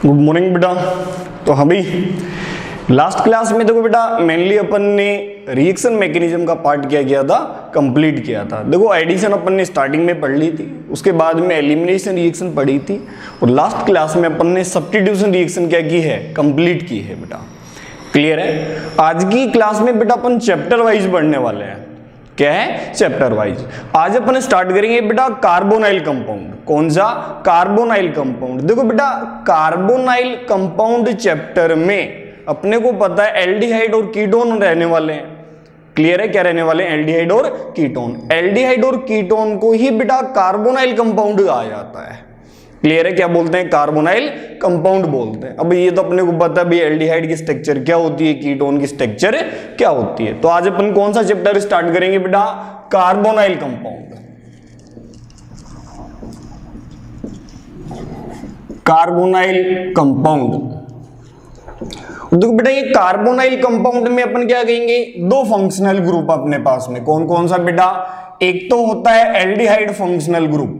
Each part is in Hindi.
गुड मॉर्निंग बेटा। तो हम भी लास्ट क्लास में देखो बेटा मेनली अपन ने रिएक्शन मैकेनिज्म का पार्ट क्या किया था, कंप्लीट किया था। देखो एडिशन अपन ने स्टार्टिंग में पढ़ ली थी, उसके बाद में एलिमिनेशन रिएक्शन पढ़ी थी और लास्ट क्लास में अपन ने सब्स्टिट्यूशन रिएक्शन क्या की है, कंप्लीट की है बेटा। क्लियर है। आज की क्लास में बेटा अपन चैप्टर वाइज पढ़ने वाले हैं। क्या है? Chapter wise. आज अपन स्टार्ट करेंगे बेटा कार्बोनाइल कंपाउंड। कौन सा? Carbonyl compound. देखो बेटा कार्बोनाइल कंपाउंड चैप्टर में अपने को पता है एल्डिहाइड और कीटोन रहने वाले हैं। क्लियर है? क्या रहने वाले हैं? एल्डिहाइड और कीटोन। एल्डिहाइड और कीटोन को ही बेटा कार्बोनाइल कंपाउंड कहा जाता है। क्लियर है? क्या बोलते हैं? कार्बोनाइल कंपाउंड बोलते हैं। अब ये तो अपने को पता है भाई एल्डिहाइड की स्ट्रक्चर क्या होती है, कीटोन की स्ट्रक्चर क्या होती है। तो आज अपन कौन सा चैप्टर स्टार्ट करेंगे बेटा? Carbonyl compound. Carbonyl compound. देखो बेटा ये कार्बोनाइल कंपाउंड में अपन क्या कहेंगे, दो फंक्शनल ग्रुप अपने पास में। कौन कौन सा बेटा? एक तो होता है एल्डिहाइड फंक्शनल ग्रुप।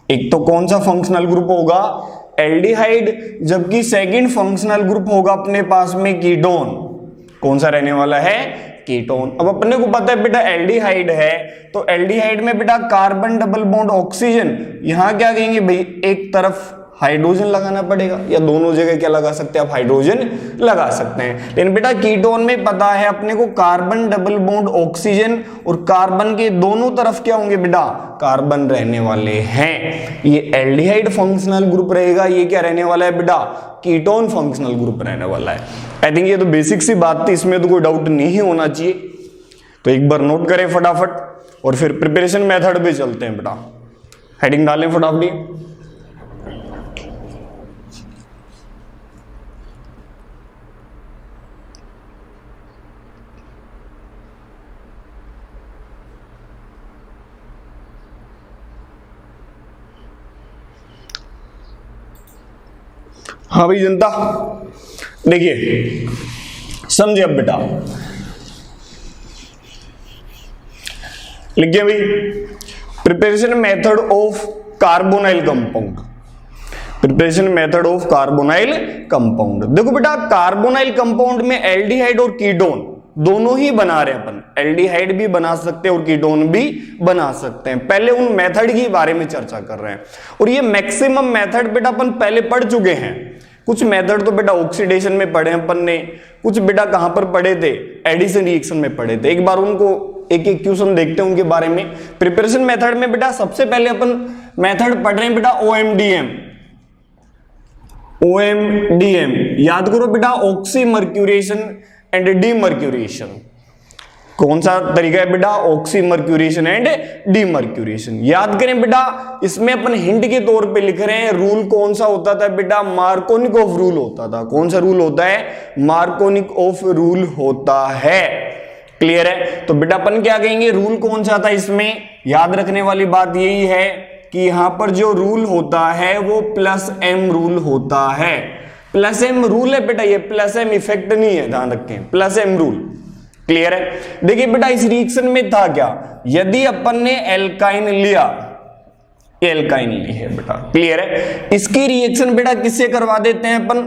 एक तो कौन सा फंक्शनल ग्रुप होगा? एल्डिहाइड। जबकि सेकंड फंक्शनल ग्रुप होगा अपने पास में कीटोन। कौन सा रहने वाला है? कीटोन। अब अपने को पता है बेटा एल्डिहाइड है, तो एल्डिहाइड में बेटा कार्बन डबल बॉन्ड ऑक्सीजन, यहां क्या कहेंगे भाई, एक तरफ हाइड्रोजन लगाना पड़ेगा, या दोनों जगह क्या लगा सकते हैं आप? हाइड्रोजन लगा सकते हैं। लेकिन बेटा कीटोन में पता है अपने को कार्बन डबल बॉन्ड ऑक्सीजन और कार्बन के दोनों तरफ क्या होंगे बेटा? कार्बन रहने वाले हैं। ये एल्डिहाइड फंक्शनल ग्रुप रहेगा, ये क्या रहने वाला है बेटा? कीटोन फंक्शनल ग्रुप रहने वाला है। आई थिंक ये तो बेसिक सी बात थी, इसमें तो कोई डाउट नहीं होना चाहिए। तो एक बार नोट करें फटाफट और फिर प्रिपरेशन मेथड पे चलते हैं बेटा। हेडिंग डालें फटाफट। हाँ भाई जनता, देखिए समझे अब बेटा, लिखिए भाई preparation method of carbonyl compound. Preparation method of carbonyl compound. देखो बेटा कार्बोनाइल कंपाउंड में एल्डिहाइड और कीटोन दोनों ही बना रहे हैं अपन। एल्डिहाइड भी बना सकते हैं और कीटोन भी बना सकते हैं। पहले उन मेथड के बारे में चर्चा कर रहे हैं और ये मैक्सिमम मेथड बेटा अपन पहले पढ़ चुके हैं। कुछ मेथड तो बेटा ऑक्सीडेशन में पढ़े अपन ने, कुछ बेटा कहां पर पढ़े थे? एडिशन रिएक्शन में पढ़े थे। एक बार उनको एक एक क्वेश्चन देखते हैं उनके बारे में। प्रिपरेशन मेथड में बेटा सबसे पहले अपन मेथड पढ़ रहे हैं बेटा ओएमडीएम। ओएमडीएम याद करो बेटा, ऑक्सी मर्क्यूरेशन एंड डीमर्क्यूरेशन। कौन सा तरीका है बेटा? Oxy mercuration and demercuration. याद करें बेटा, इसमें अपन हिंट के तौर पे लिख रहे हैं। रूल कौन सा होता था बेटा? मार्कोनिकोव रूल होता था। कौन सा रूल होता है? मार्कोनिकोव रूल होता है। क्लियर है? तो बेटा अपन क्या कहेंगे, रूल कौन सा था इसमें? याद रखने वाली बात यही है कि यहां पर जो रूल होता है वो प्लस एम रूल होता है। प्लस एम रूल है बेटा, ये प्लस एम इफेक्ट नहीं है, ध्यान रखें, प्लस एम रूल। क्लियर है? देखिए बेटा इस रिएक्शन में था क्या, यदि अपन ने एल्काइन लिया, एल्काइन ली है बेटा। क्लियर है? इसकी रिएक्शन बेटा किससे करवा देते हैं अपन?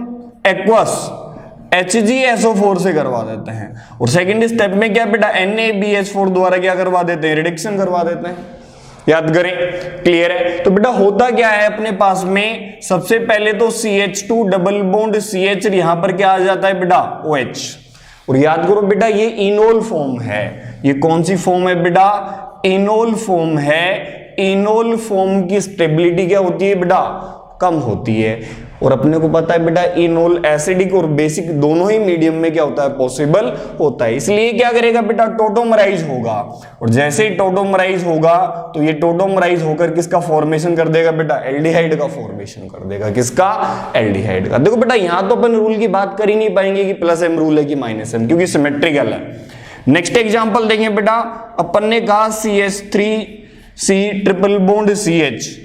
एक्वस HgSO4 से करवा देते हैं। और सेकंड स्टेप में क्या बेटा? NaBH4 द्वारा क्या करवा देते हैं? रिडक्शन करवा देते हैं। याद करें। क्लियर है? तो बेटा होता क्या है अपने पास में, सबसे पहले तो CH2 डबल बॉन्ड CH, यहां पर क्या आ जाता है बेटा? OH। और याद करो बेटा ये इनोल फॉर्म है। ये कौन सी फॉर्म है बेटा? इनोल फॉर्म है। इनोल फॉर्म की स्टेबिलिटी क्या होती है बेटा? कम होती है। और अपने को पता है बेटा इनोल एसिडिक और बेसिक दोनों ही मीडियम में क्या होता है? पॉसिबल होता है। इसलिए क्या करेगा बेटा? टोटोमराइज होगा। और जैसे ही टोटोमराइज होगा तो ये टोटोमराइज होकर किसका फॉर्मेशन कर देगा बेटा? एल्डिहाइड का फॉर्मेशन कर देगा। किसका? एल्डिहाइड का। देखो बेटा यहां तो अपन रूल की बात कर ही नहीं पाएंगे कि प्लस एम रूल है कि माइनस एम, क्योंकि सिमेट्रिकल है। नेक्स्ट एग्जांपल देखें बेटा, अपन ने कहा CH3C ट्रिपल बॉन्ड CH,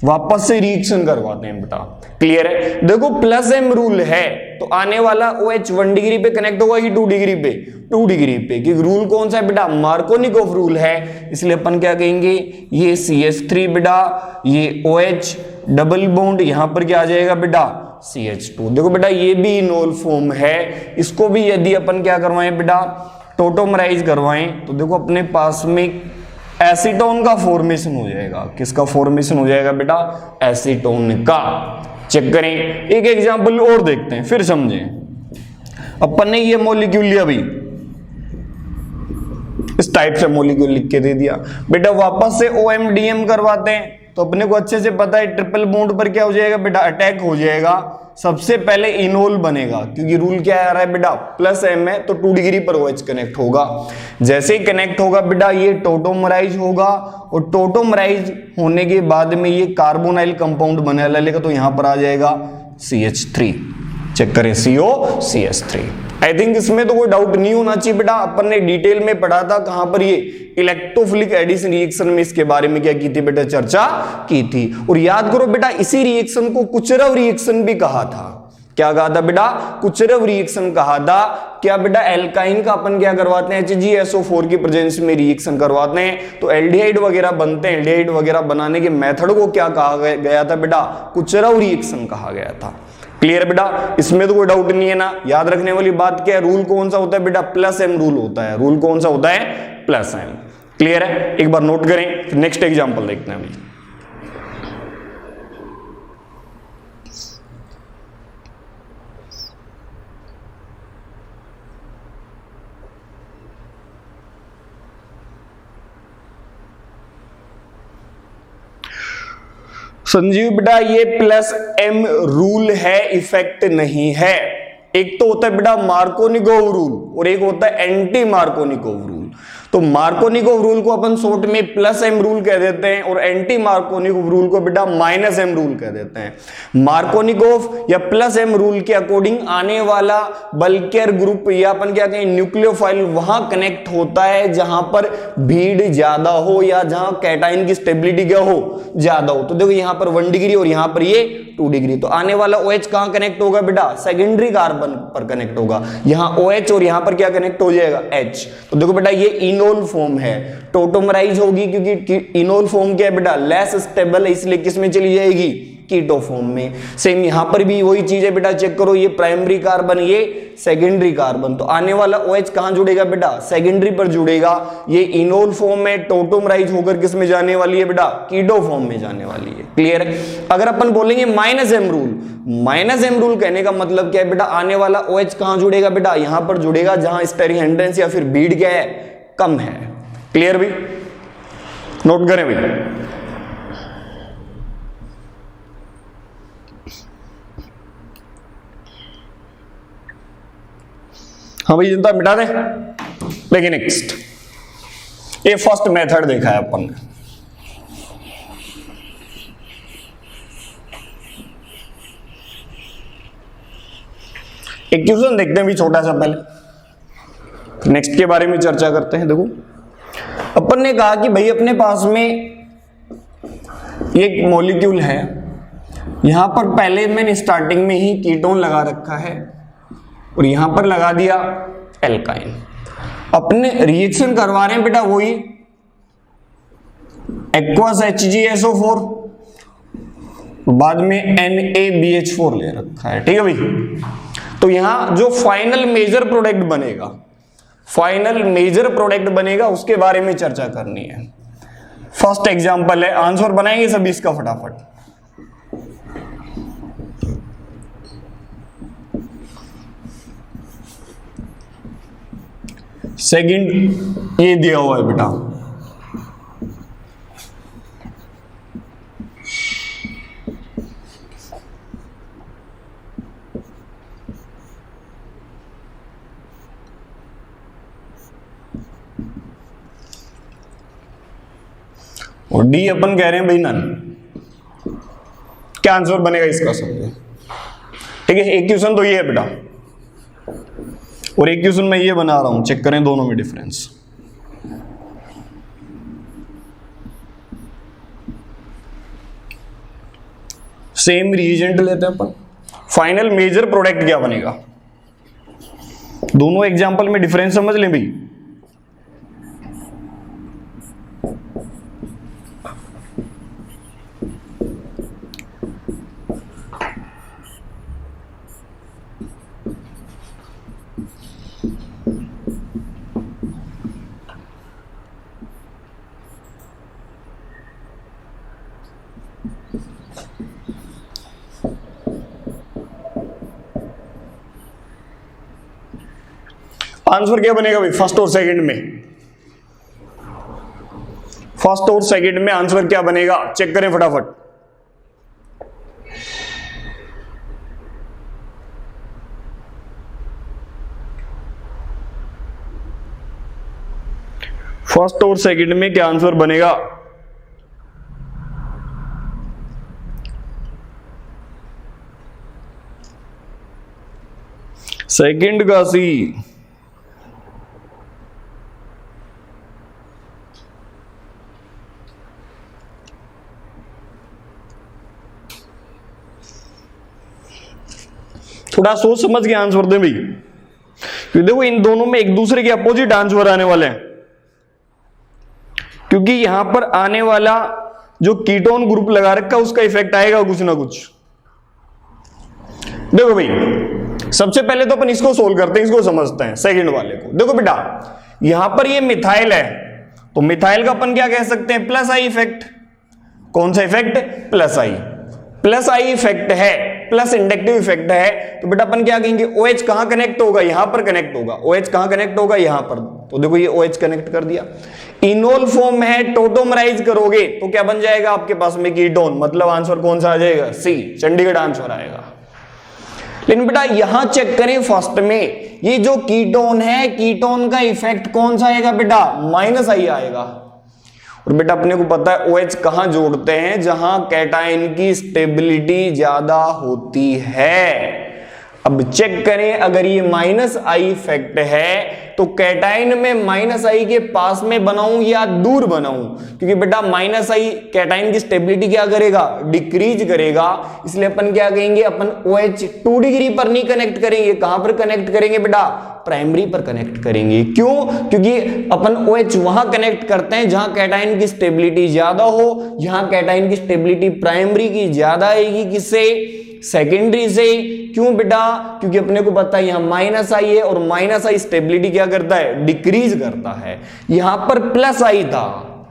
वापस से रिएक्शन करवाते हैं बेटा। क्लियर है? देखो प्लस एम रूल है तो आने वाला OH 1 डिग्री पे कनेक्ट होगा कि 2 डिग्री पे? 2 डिग्री पे। क्योंकि रूल कौन सा है बेटा? मार्कोनिकोव रूल है। इसलिए अपन क्या कहेंगे, ये CH3 बेटा, ये OH डबल बॉन्ड यहां पर क्या आ जाएगा बेटा? CH2। देखो बेटा ये भी इनोल फॉर्म है, इसको भी यदि अपन क्या करवाएं बेटा टोटोमराइज करवाएं तो देखो अपने पास में एसीटोन का फॉर्मेशन हो जाएगा। किसका फॉर्मेशन हो जाएगा बेटा? एसीटोन का। चेक करें, एक एग्जांपल और देखते हैं फिर समझें। अपन ने ये मॉलिक्यूल लिया भाई, इस टाइप से मॉलिक्यूल लिख के दे दिया बेटा, वापस से OMDM करवाते हैं तो अपने को अच्छे से पता है ट्रिपल बॉन्ड पर क्या हो जाएगा बेटा? अटैक हो जाएगा। सबसे पहले इनोल बनेगा क्योंकि रूल क्या आ रहा है बेटा? +M है तो 2 डिग्री पर OH कनेक्ट होगा। जैसे ही कनेक्ट होगा बेटा ये टोटोमराइज होगा और टोटोमराइज होने के बाद में ये कार्बोनाइल कंपाउंड बने लगेगा तो यहां पर आ जाएगा CH3। चेक करें COCH3। आई थिंक इसमें तो कोई डाउट नहीं होना चाहिए बेटा। अपन ने डिटेल में पढ़ा था कहां पर? ये इलेक्ट्रोफिलिक एडिशन रिएक्शन में इसके बारे में क्या की थी बेटा? चर्चा की थी। और याद करो बेटा इसी रिएक्शन को कुचरव रिएक्शन भी कहा था। क्या कहा था बेटा? कुचरव रिएक्शन कहा था। क्या बेटा एल्काइन का अपन क्या करवाते हैं? HgSO4 की प्रेजेंस में रिएक्शन करवाते हैं तो एल्डिहाइड वगैरह बनते हैं। एल्डिहाइड वगैरह बनाने के मेथड को क्या कहा गया था बेटा? कुचरव रिएक्शन कहा गया था। क्लियर बेटा? इसमें तो कोई डाउट नहीं है ना। याद रखने वाली बात क्या है? रूल कौन सा होता है बेटा? +M रूल होता है। रूल कौन सा होता है? +M। क्लियर है? एक बार नोट करें। नेक्स्ट एग्जांपल देखते हैं अभी। संजीव बेटा ये +M रूल है, इफेक्ट नहीं है। एक तो होता है बेटा मार्कोनिकोव रूल और एक होता है एंटी मार्कोनिकोव रूल। तो मार्कोनिकोव रूल को अपन शॉर्ट में +M रूल कह देते हैं और एंटी मार्कोनिकोव रूल को बेटा -M रूल कह देते हैं। मार्कोनिकोव या +M रूल के अकॉर्डिंग आने वाला बल्केर ग्रुप या अपन क्या कहें न्यूक्लियोफाइल वहां कनेक्ट होता है जहां पर भीड़ ज्यादा हो या जहां कैटाइन की स्टेबिलिटी क्या हो? ज्यादा हो। तो देखो यहां पर 1 डिग्री और यहां पर ये 2 डिग्री। तो आने वाला OH कहां कनेक्ट होगा बेटा? सेकेंडरी कार्बन पर कनेक्ट होगा। यहां OH और यहां पर क्या कनेक्ट हो जाएगा? H। तो देखो बेटा ये इनोल फॉर्म है, टोटोमराइज होगी क्योंकि इनोल फॉर्म क्या है बेटा? लेस स्टेबल है, इसलिए किस में चली जाएगी? कीटो फॉर्म में। सेम यहां पर भी वही चीज है बेटा। चेक करो ये प्राइमरी कार्बन, ये सेकेंडरी कार्बन। तो आने वाला OH कहां जुड़ेगा बेटा? सेकेंडरी पर जुड़ेगा। ये इनोल फॉर्म में टोटोमराइज होकर किस में जाने वाली है बेटा? कीटो फॉर्म में जाने वाली है। क्लियर है? अगर अपन बोलेंगे -M रूल, -M रूल कहने का मतलब क्या है बेटा? आने वाला OH कहां जुड़ेगा बेटा? यहां पर जुड़ेगा जहां स्टेरिक हिंड्रेंस या फिर बीड क्या है? कम है। क्लियर भी? नोट करें भाई। हाँ भाई चिंता मिटा दे। देखिए नेक्स्ट, ये फर्स्ट मेथड देखा है अपन ने। एक क्वेश्चन देखते हैं भी छोटा सा पहले, नेक्स्ट के बारे में चर्चा करते हैं। देखो अपन ने कहा कि भाई अपने पास में एक मॉलिक्यूल है, यहां पर पहले मैंने स्टार्टिंग में ही कीटोन लगा रखा है और यहां पर लगा दिया एल्काइन। अपने रिएक्शन करवा रहे हैं बेटा वही एक्वस HgSO4, बाद में NaBH4 ले रखा है। ठीक है भाई? तो यहां जो फाइनल मेजर प्रोडक्ट बनेगा, फाइनल मेजर प्रोडक्ट बनेगा उसके बारे में चर्चा करनी है। फर्स्ट एग्जांपल है, आंसर बनाएंगे सभी इसका फटाफट। सेकंड ये दिया हुआ है बेटा, और डी अपन कह रहे हैं भाई नन। क्या आंसर बनेगा इसका समझे? ठीक है, एक क्वेश्चन तो ये है बेटा और एक क्वेश्चन मैं ये बना रहा हूं, चेक करें दोनों में डिफरेंस। सेम रिएजेंट लेते हैं अपन, फाइनल मेजर प्रोडक्ट क्या बनेगा? दोनों एग्जांपल में डिफरेंस समझ लें भाई। आंसर क्या बनेगा भाई फर्स्ट और सेकंड में? फर्स्ट और सेकंड में आंसर क्या बनेगा, चेक करें फटाफट। फर्स्ट और सेकंड में क्या आंसर बनेगा? सेकंड का सी। थोड़ा सोच समझ के आंसर दें भाई, क्योंकि देखो इन दोनों में एक दूसरे के अपोजिट आंसर आने वाले हैं, क्योंकि यहां पर आने वाला जो कीटोन ग्रुप लगा रखा है उसका इफेक्ट आएगा कुछ ना कुछ। देखो भाई सबसे पहले तो अपन इसको सोल्व करते हैं, इसको समझते हैं सेकंड वाले को। देखो बेटा यहां पर ये मिथाइल है, तो मिथाइल का अपन क्या कह सकते हैं, प्लस आई इफेक्ट। कौन सा effect? Plus I. Plus I effect है, प्लस इंडक्टिव इफेक्ट है, तो बेटा अपन क्या कहेंगे, OH कहां कनेक्ट होगा, यहां पर कनेक्ट होगा। OH कहां कनेक्ट होगा, यहां पर। तो देखो ये OH कनेक्ट कर दिया। इनोल फॉर्म है, टोटोमराइज करोगे तो क्या बन जाएगा आपके पास में, कीटोन। मतलब आंसर कौन सा आ जाएगा, सी, चंडीगढ़ आंसर आएगा। लेकिन बेटा यहां चेक करें फर्स्ट में, ये जो कीटोन है, कीटोन का इफेक्ट कौन सा आएगा बेटा, माइनस आई आएगा। और बेटा अपने को पता है OH कहां जोड़ते हैं, जहां कैटायन की स्टेबिलिटी ज्यादा होती है। अब चेक करें, अगर ये माइनस आई इफेक्ट है तो कैटायन में माइनस आई के पास में बनाऊं या दूर बनाऊं, क्योंकि बेटा माइनस आई कैटायन की स्टेबिलिटी क्या करेगा, डिक्रीज करेगा। इसलिए अपन क्या कहेंगे, अपन OH 2 डिग्री पर नहीं कनेक्ट करेंगे। कहां पर कनेक्ट करेंगे बेटा, प्राइमरी पर कनेक्ट करेंगे। क्यों? क्योंकि अपन OH वहां कनेक्ट करते हैं जहां कैटायन की स्टेबिलिटी ज्यादा हो। यहां कैटायन की स्टेबिलिटी प्राइमरी की ज्यादा आएगी, किससे, सेकेंडरी से। क्यों बेटा, क्योंकि अपने को पता है यहां माइनस आई है, और माइनस आई स्टेबिलिटी क्या करता है, डिक्रीज करता है। यहां पर प्लस आई था,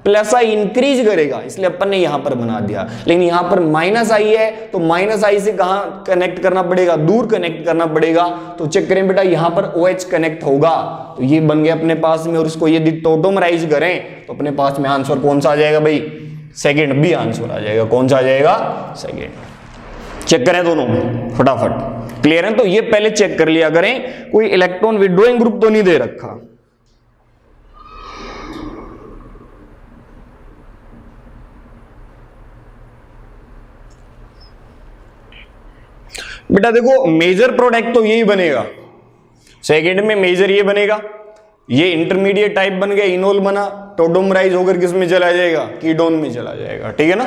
प्लस आई इंक्रीज करेगा, इसलिए अपन ने यहां पर बना दिया। लेकिन यहां पर माइनस आई है, तो माइनस आई से कहां कनेक्ट करना पड़ेगा, दूर कनेक्ट करना पड़ेगा। तो चेक करें बेटा यहां पर OH कनेक्ट होगा, तो ये बन गया अपने पास में। और इसको यदि टोटोमराइज करें तो अपने पास में आंसर कौन सा आ जाएगा भाई, सेकेंड बी आंसर आ जाएगा। कौन सा आ जाएगा, सेकेंड। चेक करें दोनों फटाफट, क्लियर है? तो ये पहले चेक कर लिया करें, कोई इलेक्ट्रॉन विड्रॉइंग ग्रुप तो नहीं दे रखा। बेटा देखो मेजर प्रोडक्ट तो यही बनेगा, सेकेंड में मेजर ये बनेगा। ये इंटरमीडिएट टाइप बन गया, इनोल बना, टोटोमराइज होकर किस में चला जाएगा, कीटोन में चला जाएगा। ठीक है ना,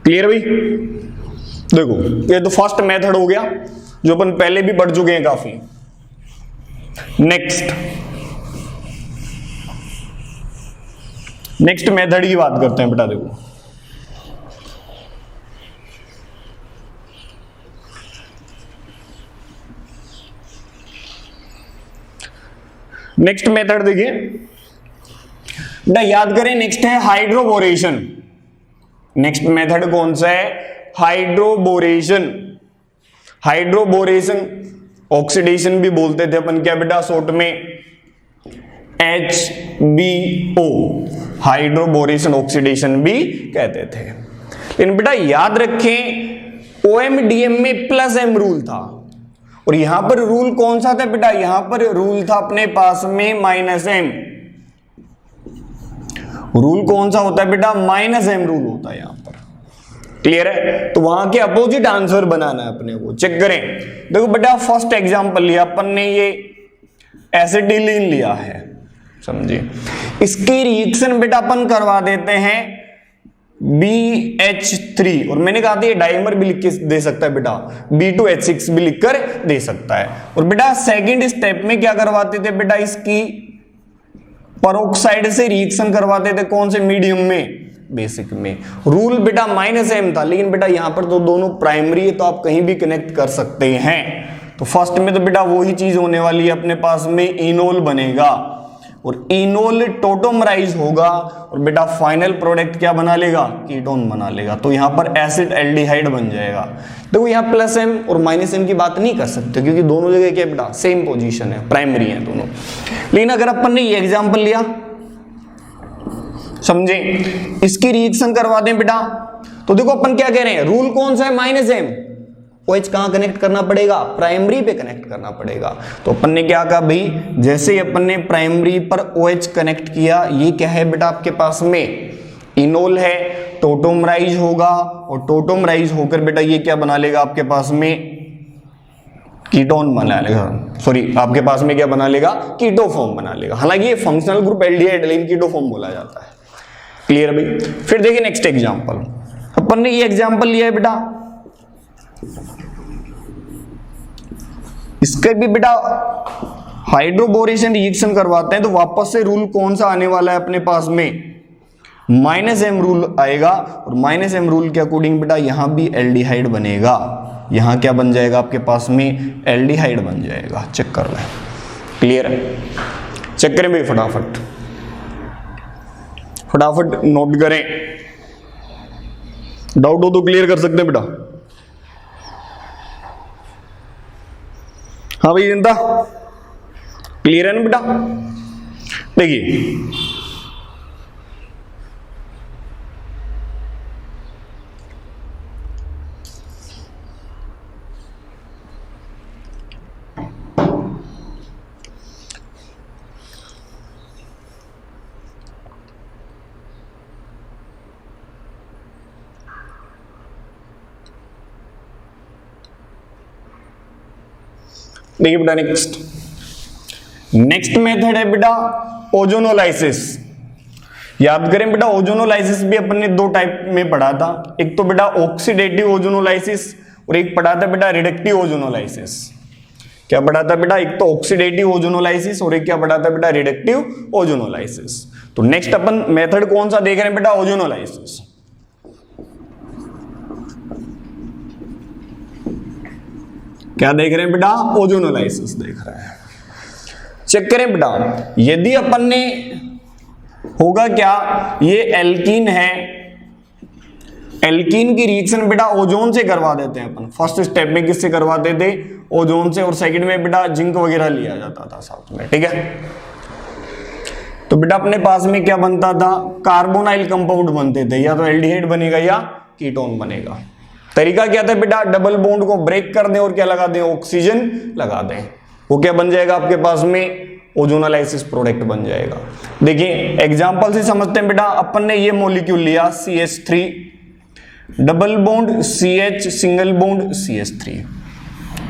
क्लियर भाई? देखो ये तो फर्स्ट मेथड हो गया, जो अपन पहले भी पढ़ चुके हैं काफी। नेक्स्ट मेथड की बात करते हैं बेटा। देखो नेक्स्ट मेथड देखिए बेटा, याद करें, नेक्स्ट है हाइड्रोबोरेशन। नेक्स्ट मेथड कौन सा है, हाइड्रोबोरेशन। हाइड्रोबोरेशन ऑक्सीडेशन भी बोलते थे अपन, क्या बेटा, शॉर्ट में HBO, हाइड्रोबोरेशन ऑक्सीडेशन भी कहते थे। लेकिन बेटा याद रखें OMDM में प्लस M रूल था, और यहां पर रूल कौन सा था बेटा, यहां पर रूल था अपने पास में -M। रूल कौन सा होता है बेटा, -M रूल होता है यहां पर। क्लियर है? तो वहां के अपोजिट आंसर बनाना है अपने को। चेक करें, देखो बेटा फर्स्ट एग्जांपल लिया अपन ने, ये एसिटिलीन लिया है, समझे। इसकी रिएक्शन बेटा अपन करवा देते हैं BH3, और मैंने कहा था ये डाइमर भी लिख के दे सकता है बेटा, B2H6 भी लिखकर दे सकता है। और बेटा सेकंड स्टेप में क्या करवाते थे बेटा, इसकी परोक्साइड से रिएक्शन करवाते थे, कौन से, मीडियम में, बेसिक में। रूल बेटा -M था, लेकिन बेटा यहां पर तो दोनों प्राइमरी है, तो आप कहीं भी कनेक्ट कर सकते हैं। तो फर्स्ट में तो बेटा वही चीज होने वाली है, अपने पास में इनोल बनेगा। और इनोल टोटोमराइज होगा और बेटा फाइनल प्रोडक्ट क्या बना लेगा, कीटोन बना लेगा। तो यहां पर एसिड एल्डिहाइड बन जाएगा। देखो यहां प्लस एम और माइनस एम की बात नहीं कर सकते क्योंकि दोनों जगह क्या बेटा सेम पोजीशन है, प्राइमरी है दोनों। लेकिन अगर अपन ने ये एग्जांपल लिया, समझे, इसकी रिएक्शन करवा दें बेटा, तो देखो अपन क्या कह रहे हैं, रूल कौन सा है, माइनस एम। OH कहां कनेक्ट करना पड़ेगा, प्राइमरी पे कनेक्ट करना पड़ेगा। तो अपन ने क्या कहा भाई, जैसे ही अपन ने प्राइमरी पर OH कनेक्ट किया, ये क्या है बेटा आपके पास में इनोल है, टोटोमराइज होगा और टोटोमराइज होकर बेटा ये क्या बना लेगा आपके पास में कीटोन बना लेगा, सॉरी आपके पास में क्या बना लेगा, कीटोफॉर्म बना लेगा। हालांकि ये फंक्शनल ग्रुप एल्डिहाइड लेकिन कीटोफॉर्म बोला जाता है। क्लियर भाई। फिर देखिए नेक्स्ट एग्जांपल, अपन ने ये एग्जांपल लिया है बेटा, इसके भी बेटा हाइड्रोबोरेशन रिएक्शन करवाते हैं तो वापस से रूल कौन सा आने वाला है अपने पास में, माइनस एम रूल आएगा। और माइनस एम रूल के अकॉर्डिंग बेटा यहां भी एल्डिहाइड बनेगा, यहां क्या बन जाएगा आपके पास में, एल्डिहाइड बन जाएगा। चेक कर लें, क्लियर है, चेक करें भाई फटाफट फटाफट नोट करें, डाउट हो तो क्लियर कर सकते हैं बेटा। हाँ भाई जनता, क्लियर है ना बेटा। देखिए देखिए बेटा नेक्स्ट मेथड है बेटा ओजोनोलाइसिस। याद करें बेटा ओजोनोलाइसिस भी अपन ने दो टाइप में पढ़ा था, एक तो बेटा ऑक्सीडेटिव ओजोनोलाइसिस और एक पढ़ा था बेटा रिडक्टिव ओजोनोलाइसिस। क्या पढ़ा था बेटा, एक तो ऑक्सीडेटिव ओजोनोलाइसिस और एक क्या पढ़ा था बेटा, रिडक्टिव ओजोनोलाइसिस। तो नेक्स्ट अपन मेथड कौन सा देख रहे हैं बेटा, ओजोनोलाइसिस। क्या देख रहे हैं बेटा, ओजोनोलाइसिस देख रहे हैं। चेक करें बेटा, यदि अपन ने होगा क्या, ये एल्कीन है, एल्कीन की रिएक्शन बेटा ओजोन से करवा देते हैं अपन। फर्स्ट स्टेप में किससे करवाते थे, ओजोन से, और सेकंड में बेटा जिंक वगैरह लिया जाता था साथ में, ठीक है। तो बेटा अपने पास में क्या बनता था, कार्बोनाइल कंपाउंड बनते थे, या तो एल्डिहाइड बनेगा या कीटोन बनेगा। तरीका क्या था बेटा, डबल बॉन्ड को ब्रेक कर दें और क्या लगा दें, ऑक्सीजन लगा दें, वो क्या बन जाएगा आपके पास में, ओजोनोलाइसिस प्रोडक्ट बन जाएगा। देखिए एग्जांपल से समझते हैं बेटा, अपन ने ये मॉलिक्यूल लिया CH3 double bond CH single bond CH3,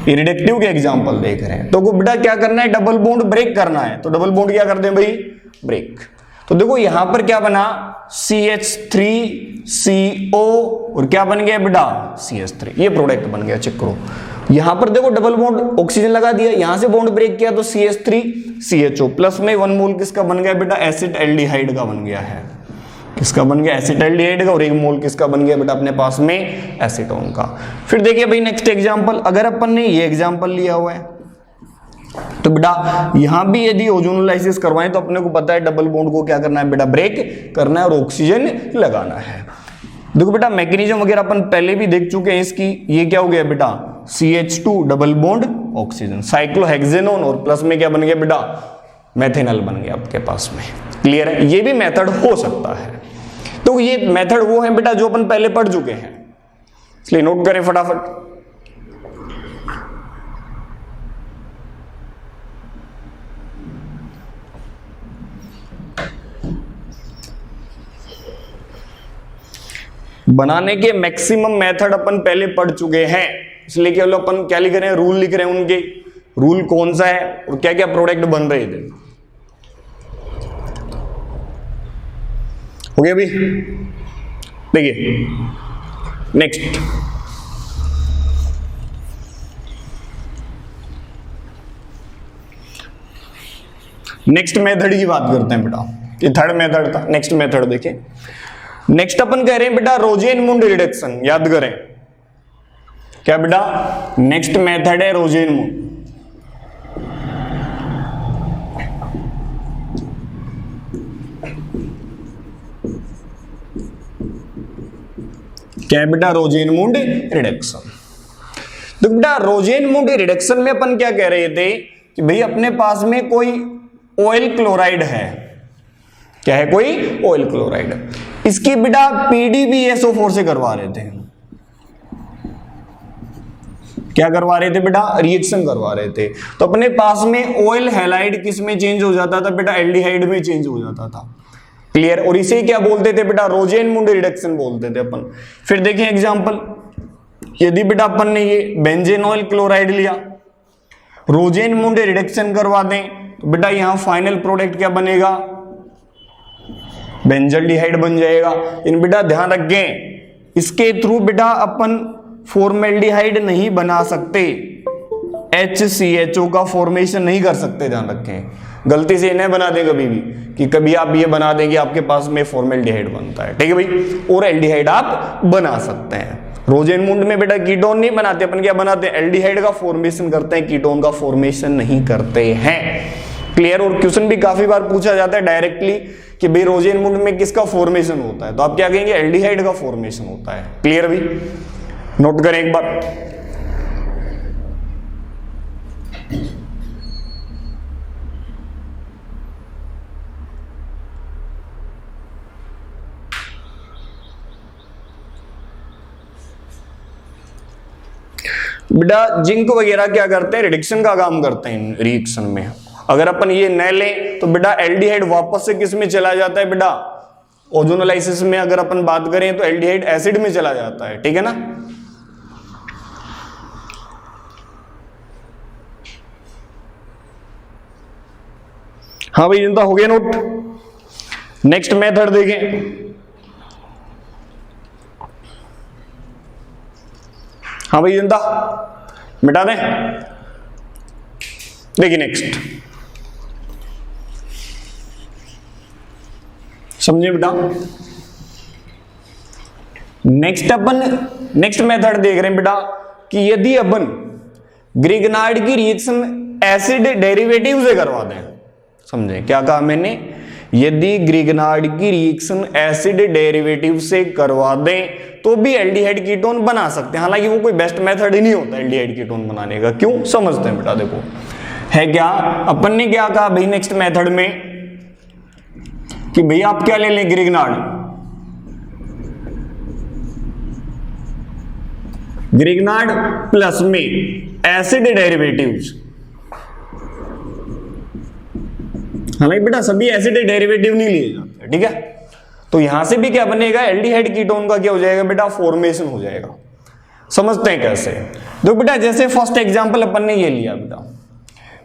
ये रिडक्टिव के एग्जांपल देख रहे हैं। तो बेटा क्या करना है, डबल बॉन्ड ब्रेक करना है, तो डबल बॉन्ड क्या करते हैं भाई, ब्रेक। तो देखो यहां पर क्या बना, CH3CO और क्या बन गया बेटा, CH3, ये प्रोडक्ट बन गया। चेक करो यहां पर देखो डबल बॉन्ड ऑक्सीजन लगा दिया, यहां से बॉन्ड ब्रेक किया तो CH3CHO प्लस में 1 मोल किसका बन गया बेटा, एसिड एल्डिहाइड का बन गया है। किसका बन गया, एसिड एल्डिहाइड का, और 1 मोल किसका बन गया बेटा अपने पास में, एसीटोन का। फिर देखिए भाई नेक्स्ट एग्जांपल, अगर अपन ने ये एग्जांपल लिया हुआ है तो बेटा यहां भी यदि ओजोनोलाइसिस करवाएं तो अपने को पता है डबल बॉन्ड को क्या करना है बेटा, ब्रेक करना है और ऑक्सीजन लगाना है। देखो बेटा मैकेनिज्म वगैरह अपन पहले भी देख चुके हैं इसकी। ये क्या हो गया बेटा, CH2 double bond oxygen, cyclohexanone और प्लस में क्या बन गया बेटा, मेथेनॉल बन गया आपके पास में। क्लियर है, ये भी मेथड हो सकता है। तो ये मेथड वो है बेटा जो अपन पहले पढ़ चुके हैं, इसलिए नोट करें फटाफट। बनाने के मैक्सिमम मेथड अपन पहले पढ़ चुके हैं, इसलिए केवल अपन क्या लिख रहे हैं, रूल लिख रहे हैं, उनके रूल कौन सा है और क्या क्या प्रोडक्ट बन रहे थे। हो गया भी। देखिए नेक्स्ट मेथड की बात करते हैं बेटा, ये थर्ड मेथड था। नेक्स्ट मेथड देखिए, नेक्स्ट अपन कह रहे हैं बेटा रोजेनमुंड रिडक्शन। याद करें क्या बेटा, नेक्स्ट मेथड है रोजेनमुंड। क्या है बेटा, रोजेनमुंड रिडक्शन। तो बेटा रोजेनमुंड रिडक्शन में अपन क्या कह रहे थे कि भाई अपने पास में कोई ऑयल क्लोराइड है, क्या है, कोई ऑयल क्लोराइड, इसकी बेटा PdBSO4 से करवा रहे थे, क्या करवा रहे थे बेटा, रिएक्शन करवा रहे थे। तो अपने पास में ऑयल हैलाइड किस में चेंज हो जाता था बेटा, एल्डिहाइड में चेंज हो जाता था, क्लियर। और इसे क्या बोलते थे बेटा, रोजेनमुंड रिडक्शन बोलते थे अपन। फिर देखें एग्जांपल, यदि बेटा अपन ने ये बेंजेनॉल क्लोराइड लिया, रोजेनमुंड रिडक्शन करवा दें, तो बेटा यहां फाइनल प्रोडक्ट क्या बनेगा, बेंजल्डिहाइड बन जाएगा। इन बेटा ध्यान रखें, इसके थ्रू बेटा अपन फॉर्मेल्डिहाइड नहीं बना सकते, HCHO का फॉर्मेशन नहीं कर सकते, ध्यान रखें। गलती से इन्हें बना दें कभी भी, कि कभी आप ये बना देंगे आपके पास में फॉर्मेल्डिहाइड बनता है, ठीक है भाई, और एल्डिहाइड आप बना सकते हैं। रोजेनमुंड में बेटा कीटोन नहीं बनाते, अपन क्या बनाते हैं, एल्डिहाइड का फॉर्मेशन करते हैं, कीटोन का फॉर्मेशन नहीं करते हैं, क्लियर। और क्वेश्चन भी काफी बार पूछा जाता है डायरेक्टली कि भाई रोजेनमुंड में किसका फॉर्मेशन होता है, तो आप क्या कहेंगे, एल्डिहाइड का फॉर्मेशन होता है, क्लियर भी, नोट करें एक बार। बेटा जिंक वगैरह क्या करते हैं, रिडक्शन का काम करते हैं रिएक्शन में। अगर अपन ये न लें तो बेटा एल्डिहाइड वापस से किस में चला जाता है बेटा, ओजोनोलाइसिस में अगर अपन बात करें तो एल्डिहाइड एसिड में चला जाता है, ठीक है ना। हाँ भाई जनता हो गया नोट। नेक्स्ट मेथड देखें, हाँ भाई जनता मिटा दें, देखिए नेक्स्ट समझे बेटा। नेक्स्ट मेथड देख रहे हैं बेटा कि यदि अपन ग्रिग्नार्ड की रिएक्शन एसिड डेरिवेटिव से करवा दें, समझे क्या कहा मैंने, यदि ग्रिग्नार्ड की रिएक्शन एसिड डेरिवेटिव से करवा दें तो भी एल्डिहाइड कीटोन बना सकते हैं। हालांकि वो कोई बेस्ट मेथड ही नहीं होता एल्डिहाइड कीटोन बनाने का, क्यों समझते हैं बेटा। देखो है क्या, अपन ने क्या कहा भाई नेक्स्ट मेथड में कि भाई आप क्या ले लें, ग्रिग्नार्ड, ग्रिग्नार्ड प्लस में एसिड डेरिवेटिव्स। हालांकि बेटा सभी एसिड डेरिवेटिव नहीं लिए जाते, ठीक है। तो यहां से भी क्या बनेगा, एल्डिहाइड कीटोन का क्या हो जाएगा बेटा, फॉर्मेशन हो जाएगा। समझते हैं कैसे, देखो बेटा जैसे फर्स्ट एग्जांपल अपन ने ये लिया बेटा,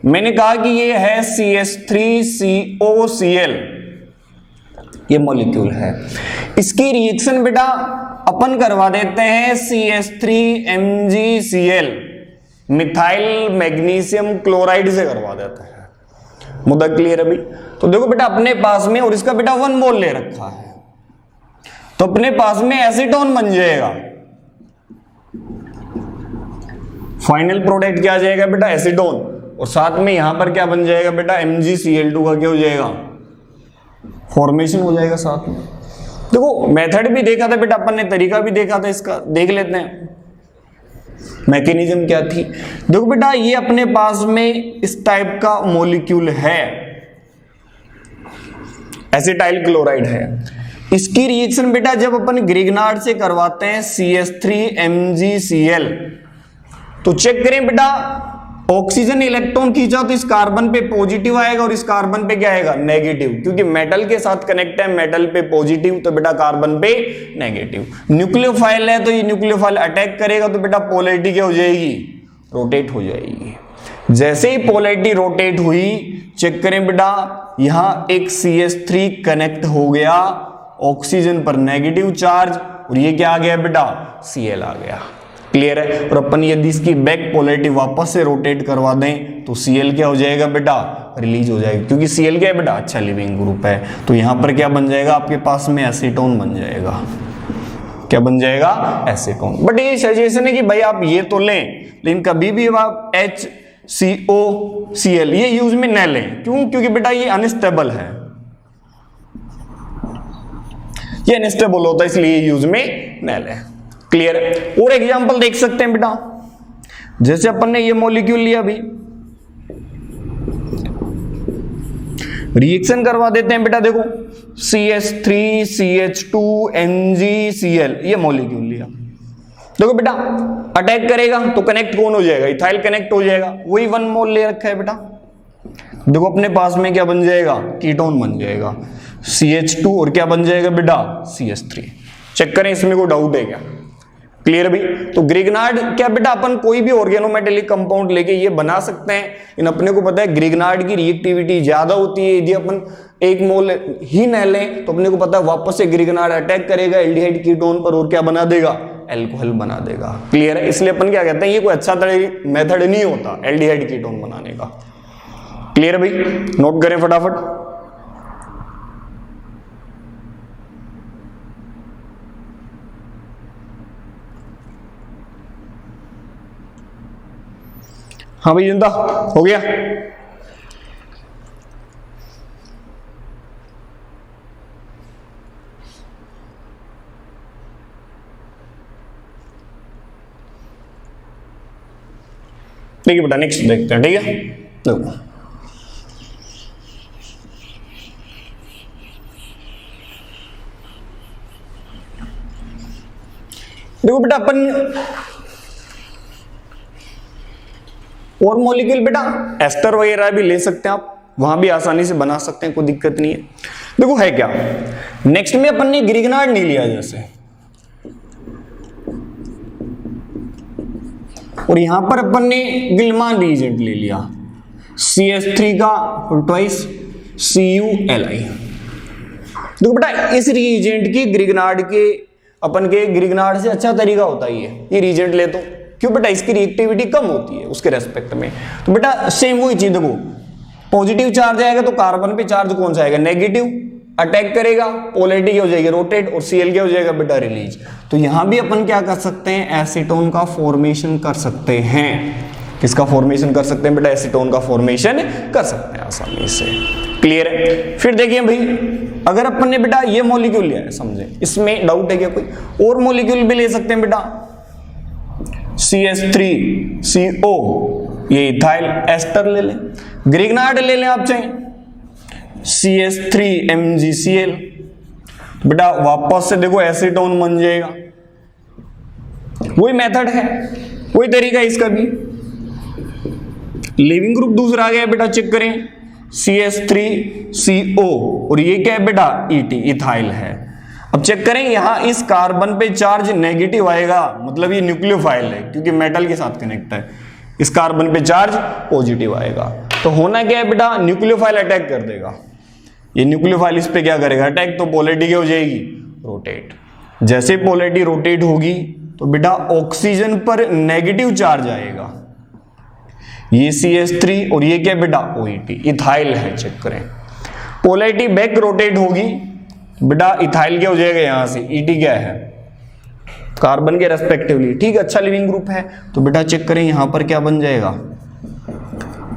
मैंने कहा कि ये है CH3COCl, ये मॉलिक्यूल है, इसकी रिएक्शन बेटा अपन करवा देते हैं CH3MgCl, मिथाइल मैग्नीशियम क्लोराइड से करवा देते हैं। मुद्दा क्लियर है भाई। तो देखो बेटा अपने पास में, और इसका बेटा 1 मोल ले रखा है, तो अपने पास में एसीटोन बन जाएगा, फाइनल प्रोडक्ट क्या आ जाएगा बेटा, एसीटोन, और साथ में यहां पर क्या बन जाएगा बेटा, MgCl2 का क्या हो जाएगा, फॉर्मेशन हो जाएगा साथ में। देखो मेथड भी देखा था बेटा अपन ने, तरीका भी देखा था इसका, देख लेते हैं मैकेनिज्म क्या थी। देखो बेटा ये अपने पास में इस टाइप का मॉलिक्यूल है, एसिटाइल क्लोराइड है, इसकी रिएक्शन बेटा जब अपन ग्रिग्नार्ड से करवाते हैं CH3MgCl, तो चेक करें बेटा ऑक्सीजन इलेक्ट्रॉन खींचा तो इस कार्बन पे पॉजिटिव आएगा और इस कार्बन पे क्या आएगा, नेगेटिव, क्योंकि मेटल के साथ कनेक्ट है, मेटल पे पॉजिटिव तो बेटा कार्बन पे नेगेटिव। न्यूक्लियोफाइल है तो ये न्यूक्लियोफाइल अटैक करेगा तो बेटा पोलैरिटी क्या हो जाएगी, रोटेट हो जाएगी। जैसे ही पोलैरिटी रोटेट हुई, चेक करें बेटा यहां एक CH3 कनेक्ट हो गया, ऑक्सीजन पर नेगेटिव चार्ज, और ये क्या आ गया बेटा, Cl आ गया, क्लियर है। और अपन यदि इसकी बैक पोलैरिटी वापस से रोटेट करवा दें तो Cl क्या हो जाएगा बेटा, रिलीज हो जाएगा, क्योंकि Cl क्या है बेटा, अच्छा लिविंग ग्रुप है। तो यहां पर क्या बन जाएगा, आपके पास में एसीटोन बन जाएगा, क्या बन जाएगा, एसीटोन। बट ये सजेशन है कि भाई आप ये तो लें, लेकिन कभी भी आप HCOCl ये यूज में न लें, क्यों, क्योंकि बेटा ये अनस्टेबल है, ये अनस्टेबल होता है, इसलिए यूज में न लें। क्लियर है। और एग्जांपल देख सकते हैं बेटा, जैसे अपन ने ये मॉलिक्यूल लिया, अभी रिएक्शन करवा देते हैं बेटा। देखो CH3CH2 NgCl, ये मॉलिक्यूल लिया। देखो बेटा अटैक करेगा तो कनेक्ट कौन हो जाएगा, इथाइल कनेक्ट हो जाएगा। वही 1 मोल ले रखा है बेटा। देखो अपने पास में क्या बन जाएगा, कीटोन बन जाएगा CH2 और क्या बन जाएगा बेटा CH3। चेक करें इसमें कोई डाउट है क्या? क्लियर भी। तो ग्रिग्नार्ड क्या बेटा, अपन कोई भी ऑर्गेनोमेटेलिक कंपाउंड लेके ये बना सकते हैं। इन अपने को पता है ग्रिग्नार्ड की रिएक्टिविटी ज्यादा होती है। यदि अपन 1 मोल ही न लें तो अपने को पता है वापस से ग्रिग्नार्ड अटैक करेगा एल्डिहाइड कीटोन पर और क्या बना देगा, एल्कोहल बना देगा। क्लियर है। इसलिए अपन क्या कहते हैं, ये कोई अच्छा मेथड नहीं होता एल्डिहाइड कीटोन बनाने का। क्लियर भाई, नोट करें फटाफट। हाँ भाई जिंदा हो गया। ठीक है बेटा, नेक्स्ट देखते हैं। ठीक है, देखो देखो बेटा, अपन और मॉलिक्यूल बेटा एस्टर वगैरह भी ले सकते हैं आप, वहां भी आसानी से बना सकते हैं, कोई दिक्कत नहीं है। देखो है क्या, नेक्स्ट में अपन ने ग्रिग्नार्ड नहीं लिया जैसे, और यहां पर अपन ने गिलमान रीजेंट ले लिया CH3 का ट्वाइस CuLi। देखो बेटा इस रीजेंट की ग्रिग्नार्ड के अपन के ग्रिग्नार्ड से अच्छा तरीका होता है ये रीजेंट ले तो, क्यों बेटा इसकी रिएक्टिविटी कम होती है उसके रेस्पेक्ट में। तो बेटा सेम वही चीज, देखो पॉजिटिव चार्ज आएगा तो कार्बन पे चार्ज कौन सा आएगा, नेगेटिव, अटैक करेगा, पोलैरिटी क्या हो जाएगी रोटेट, और Cl क्या हो जाएगा बेटा रिलीज। तो यहां भी अपन क्या कर सकते हैं, एसीटोन का फॉर्मेशन कर सकते हैं। किसका फॉर्मेशन कर सकते हैं बेटा, एसीटोन का फॉर्मेशन कर सकते हैं आसानी से। क्लियर है। फिर देखिए भाई, अगर अपन ने बेटा ये मॉलिक्यूल लिया है, समझे इसमें डाउट है क्या कोई, और मॉलिक्यूल भी ले सकते हैं बेटा, CH3CO, ये इथाइल एस्टर ले लें, ग्रिग्नार्ड ले लें आप चाहें CH3MgCl, बेटा वापस से देखो एसीटोन बन जाएगा। वही मेथड है, वही तरीका है इसका भी। लिविंग ग्रुप दूसरा आ गया बेटा, चेक करें CH3CO, और ये क्या है बेटा ET, इथाइल है। अब चेक करें यहां इस कार्बन पे चार्ज नेगेटिव आएगा, मतलब ये न्यूक्लियोफाइल है क्योंकि मेटल के साथ कनेक्ट है। इस कार्बन पे चार्ज पॉजिटिव आएगा, तो होना क्या है बेटा, न्यूक्लियोफाइल अटैक कर देगा। ये न्यूक्लियोफाइल इस पे क्या करेगा अटैक, तो पोलैरिटी क्या हो जाएगी रोटेट। जैसे पोलैरिटी रोटेट होगी तो बेटा ऑक्सीजन पर नेगेटिव चार्ज आएगा, ये CH3 और ये क्या बेटा OET, इथाइल है। चेक करें पोलैरिटी बैक रोटेट होगी, बेटा इथाइल क्या हो जाएगा यहां से, ET क्या है कार्बन के रेस्पेक्टिवली। ठीक है, अच्छा लिविंग ग्रुप है। तो बेटा चेक करें यहां पर क्या बन जाएगा,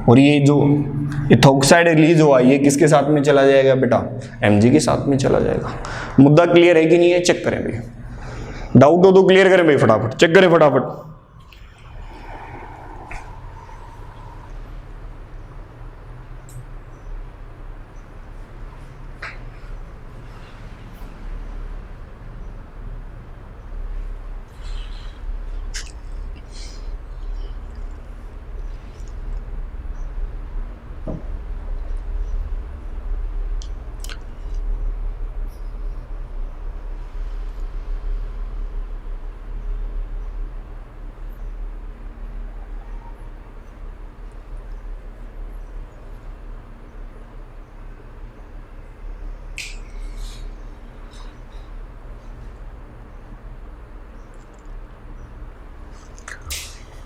और ये जो इथोक्साइड रिलीज हुआ ये किसके साथ में चला जाएगा बेटा, Mg के साथ में चला जाएगा। मुद्दा क्लियर है कि नहीं है, चेक करें भाई, डाउट हो तो क्लियर करें भाई फटाफट, चेक करें फटाफट।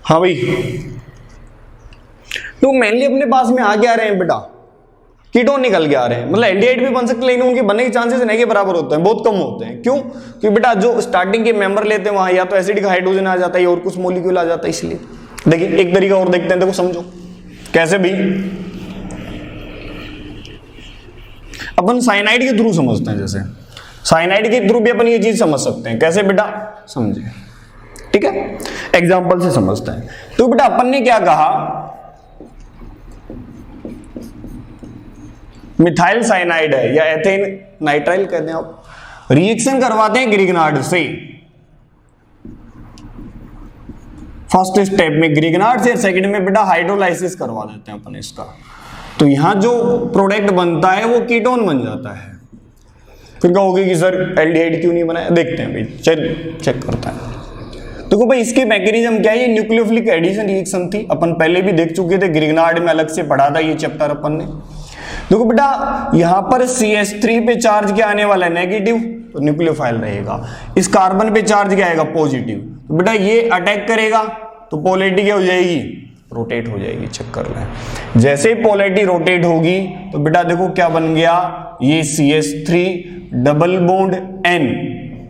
हाँ भाई, तो मेनली अपने पास में आ क्या रहे हैं बेटा, कीटोन निकल के आ रहे हैं। मतलब एल्डिहाइड भी बन सकते हैं लेकिन उनके बनने के चांसेस नहीं के बराबर होते हैं, बहुत कम होते हैं। क्यों? क्योंकि बेटा जो स्टार्टिंग के मेंबर लेते हैं वहां या तो एसिडिक हाइड्रोजन आ जाता है और कुछ मॉलिक्यूल आ जाता है। इसलिए देखिए एक तरीका और देखते हैं, देखो समझो कैसे भी अपन साइनाइड के थ्रू समझते हैं। जैसे साइनाइड के थ्रू भी अपन ये चीज समझ सकते हैं। कैसे बेटा, समझे ठीक है, एग्जाम्पल से समझते हैं। तो बेटा अपन ने क्या कहा, मिथाइल साइनाइड है या एथेन नाइट्राइल कहते हैं आप, रिएक्शन करवाते हैं ग्रिगनार्ड से। फर्स्ट स्टेप में ग्रिगनार्ड से, सेकंड में बेटा हाइड्रोलाइसिस करवा देते हैं अपन इसका, तो यहां जो प्रोडक्ट बनता है वो कीटोन बन जाता है। फिर कहोगे कि सर एल्डिहाइड क्यों नहीं बनाया, देखते हैं भाई, चल चेक करता है। देखो भाई इसकी मैकेनिज्म क्या है, ये न्यूक्लियोफिलिक एडिशन रिएक्शन थी, अपन पहले भी देख चुके थे, ग्रिगनार्ड में अलग से पढ़ा था ये चैप्टर अपन ने। देखो बेटा यहां पर CH3 पे चार्ज क्या आने वाला है, नेगेटिव, तो न्यूक्लियोफाइल रहेगा। इस कार्बन पे चार्ज क्या आएगा, पॉजिटिव, तो बेटा ये अटैक करेगा तो पोलैरिटी क्या हो जाएगी, रोटेट हो जाएगी। चेक कर लें, जैसे ही पोलैरिटी रोटेट होगी तो बेटा देखो क्या बन गया, ये CH3 डबल बॉन्ड N,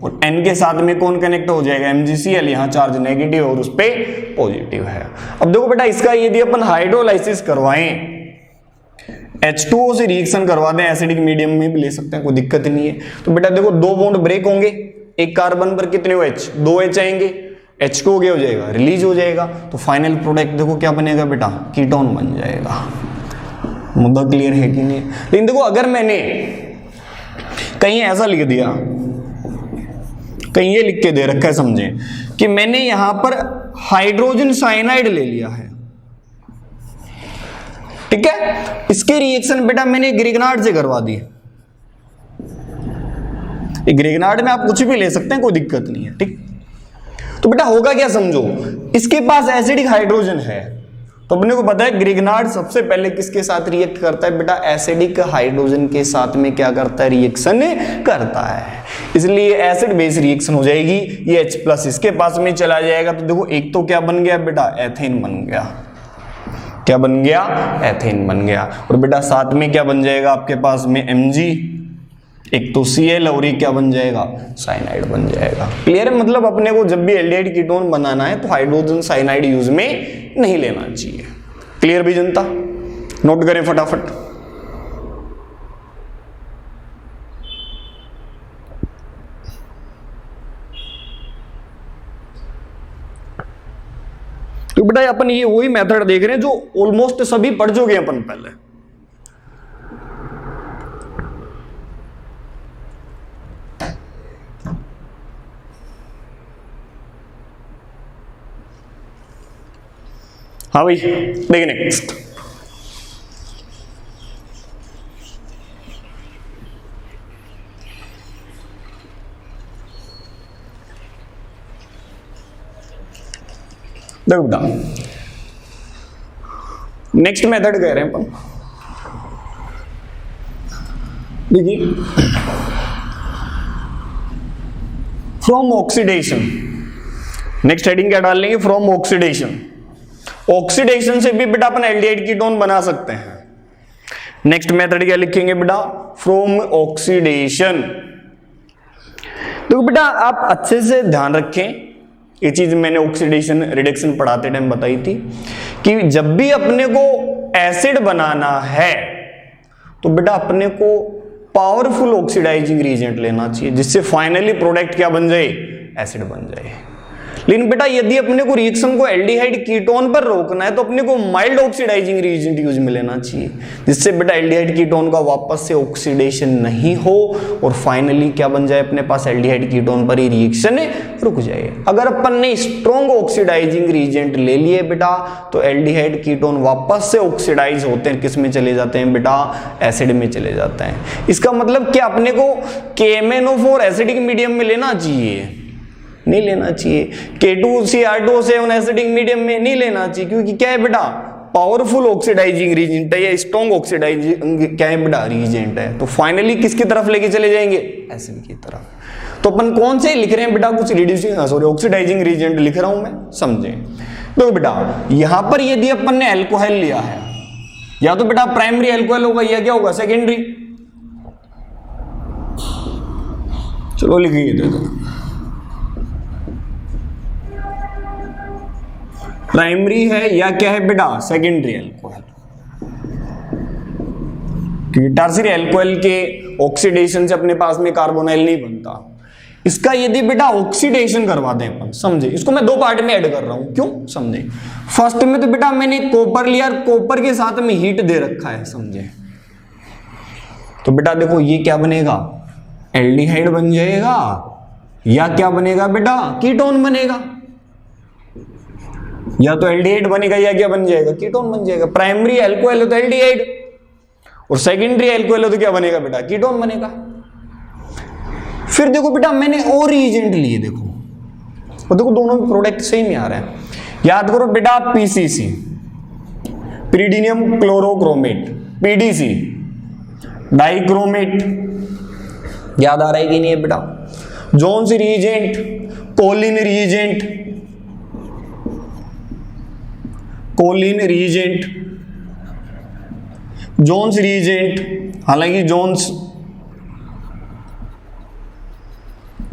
और N के साथ में कौन कनेक्ट हो जाएगा, MgCl, यहाँ चार्ज नेगेटिव और उस पे पॉजिटिव है। अब देखो बेटा इसका यदि अपन हाइड्रोलाइसिस करवाएं, H2O से रिएक्शन करवा दें, एसिडिक मीडियम में भी ले सकते हैं, कोई दिक्कत नहीं है। तो बेटा देखो दो बॉन्ड ब्रेक होंगे, एक कार्बन पर कितने H, 2 H आएंगे, H2O क्या हो जाएगा, रिलीज हो जाएगा, तो फाइनल प्रोडक्ट देखो क्या बनेगा बेटा, कीटोन बन जाएगा। मुद्दा क्लियर है कि नहीं? लेकिन देखो अगर मैंने कहीं ऐसा लिख दिया, कहीं ये लिख के दे रखा है, समझें कि मैंने यहां पर हाइड्रोजन साइनाइड ले लिया है, ठीक है, इसके रिएक्शन बेटा मैंने ग्रिगनार्ड से करवा दी। ग्रिगनार्ड में आप कुछ भी ले सकते हैं, कोई दिक्कत नहीं है, ठीक। तो बेटा होगा क्या, समझो इसके पास एसिडिक हाइड्रोजन है, तो अपने को पता है ग्रिगनार्ड सबसे पहले किसके साथ रिएक्ट करता है बेटा, एसिडिक हाइड्रोजन के साथ में क्या करता है, रिएक्शन करता है, इसलिए एसिड बेस रिएक्शन हो जाएगी। ये H+ इसके पास में चला जाएगा, तो देखो एक तो क्या बन गया बेटा, एथेन बन गया, क्या बन गया, एथेन बन गया, और बेटा साथ में क्या बन जाएगा आपके पास में Mg, एक तो Cl, और एक क्या बन जाएगा, साइनाइड बन जाएगा। क्लियर है, मतलब अपने को जब भी एल्डिहाइड कीटोन बनाना है तो हाइड्रोजन साइनाइड यूज में नहीं लेना चाहिए। क्लियर भी जनता, नोट करें फटाफट। तो बेटा अपन ये वही मेथड देख रहे हैं जो ऑलमोस्ट सभी पढ़ चुके हैं अपन पहले। हाँ भाई देखिए नेक्स्ट, देखो बेटा नेक्स्ट मेथड कह रहे हैं अपन, देखिए फ्रॉम ऑक्सीडेशन, नेक्स्ट हेडिंग क्या डाल लेंगे, फ्रॉम ऑक्सीडेशन। ऑक्सीडेशन से भी बेटा अपन एल्डिहाइड कीटोन बना सकते हैं। नेक्स्ट मेथड क्या लिखेंगे बेटा, फ्रॉम ऑक्सीडेशन। तो बेटा आप अच्छे से ध्यान रखें, ये चीज मैंने ऑक्सीडेशन रिडक्शन पढ़ाते टाइम बताई थी कि जब भी अपने को एसिड बनाना है तो बेटा अपने को पावरफुल ऑक्सीडाइजिंग रीजेंट लेना चाहिए, जिससे फाइनली प्रोडक्ट क्या बन जाए, एसिड बन जाए। लेकिन बेटा यदि अपने को रिएक्शन को एल्डिहाइड कीटोन पर रोकना है तो अपने को माइल्ड ऑक्सीडाइजिंग रिएजेंट यूज में लेना चाहिए, जिससे बेटा एल्डिहाइड कीटोन का वापस से ऑक्सीडेशन नहीं हो और फाइनली क्या बन जाए, अपने पास एल्डिहाइड कीटोन पर ही रिएक्शन रुक जाए। अगर अपन ने स्ट्रॉन्ग ऑक्सीडाइजिंग रिएजेंट ले लिए बेटा तो एल्डिहाइड कीटोन वापस से ऑक्सीडाइज होते हैं, किस में चले जाते हैं बेटा, एसिड में चले जाते हैं। इसका मतलब क्या अपने को KMnO4 एसिडिक मीडियम में लेना चाहिए, नहीं लेना चाहिए। K2Cr2O7 एसिडिक मीडियम में नहीं लेना चाहिए, क्योंकि क्या है बेटा, पावरफुल ऑक्सीडाइजिंग रीजेंट है या स्ट्रॉन्ग ऑक्सीडाइजिंग क्या है बेटा, रीजेंट है। तो फाइनली किसकी तरफ लेके चले जाएंगे, एसिड की तरफ। तो अपन कौन से लिख रहे हैं बेटा, कुछ रिड्यूसिंग सॉरी ऑक्सीडाइजिंग रीजेंट लिख रहा हूं मैं, समझे। तो बेटा यहां पर यदि अपन ने एल्कोहल लिया है, या तो बेटा प्राइमरी एल्कोहल होगा या क्या होगा, सेकेंडरी। चलो लिखिए दे दो, प्राइमरी है या क्या है बेटा, सेकेंडरी एल्कोहल। क्योंकि टर्शियरी एल्कोहल के ऑक्सीडेशन से अपने पास में कार्बोनाइल नहीं बनता, इसका यदि बेटा ऑक्सीडेशन करवा दें अपन, समझे, इसको मैं दो पार्ट में ऐड कर रहा हूं, क्यों, समझे। फर्स्ट में तो बेटा मैंने कॉपर लिया, कॉपर के साथ में हीट दे रखा है, समझे। तो बेटा देखो ये क्या बनेगा, एल्डिहाइड बन जाएगा, या क्या बनेगा बेटा, कीटोन बनेगा। या तो एल्डिहाइड बनेगा या क्या बन जाएगा, कीटोन बन जाएगा। प्राइमरी एल्कोहल है तो एल्डिहाइड, और सेकेंडरी एल्कोहल है तो क्या बनेगा बेटा, कीटोन बनेगा। फिर देखो बेटा मैंने और रिएजेंट लिए, देखो और देखो दोनों प्रोडक्ट सेम ही आ रहा है। याद करो बेटा, PCC, pyridinium chlorochromate, PDC, dichromate, याद आ रहा है कि नहीं है बेटा। Jones reagent, Collins reagent, Collins reagent, Jones reagent, हालांकि जोन्स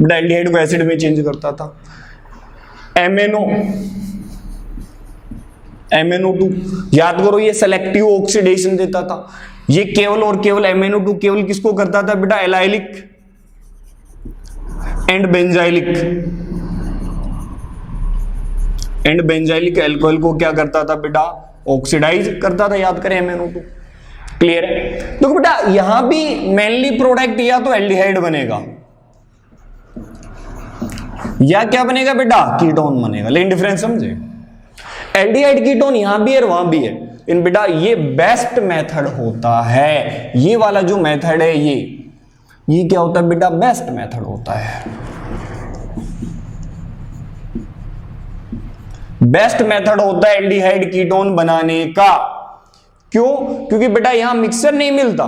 एल्डिहाइड को एसिड में चेंज करता था। MnO2, याद करो ये सेलेक्टिव ऑक्सीडेशन देता था। ये केवल और केवल MnO2 केवल किसको करता था बेटा, एलाइलिक एंड बेंजाइलिक एल्कोहल को क्या करता था बेटा, ऑक्सीडाइज करता था, याद करें MnO2। क्लियर है। देखो बेटा यहां भी मेनली प्रोडक्ट या तो एल्डिहाइड बनेगा या क्या बनेगा बेटा, कीटोन बनेगा। लेकिन डिफरेंस समझे, एल्डिहाइड कीटोन यहां भी है और वहां भी है। इन बेटा ये बेस्ट मेथड होता है, ये वाला जो मेथड है ये क्या होता है बेटा, बेस्ट मेथड होता है। बेस्ट मेथड होता है एल्डिहाइड कीटोन बनाने का। क्यों, क्योंकि बेटा यहां मिक्सर नहीं मिलता,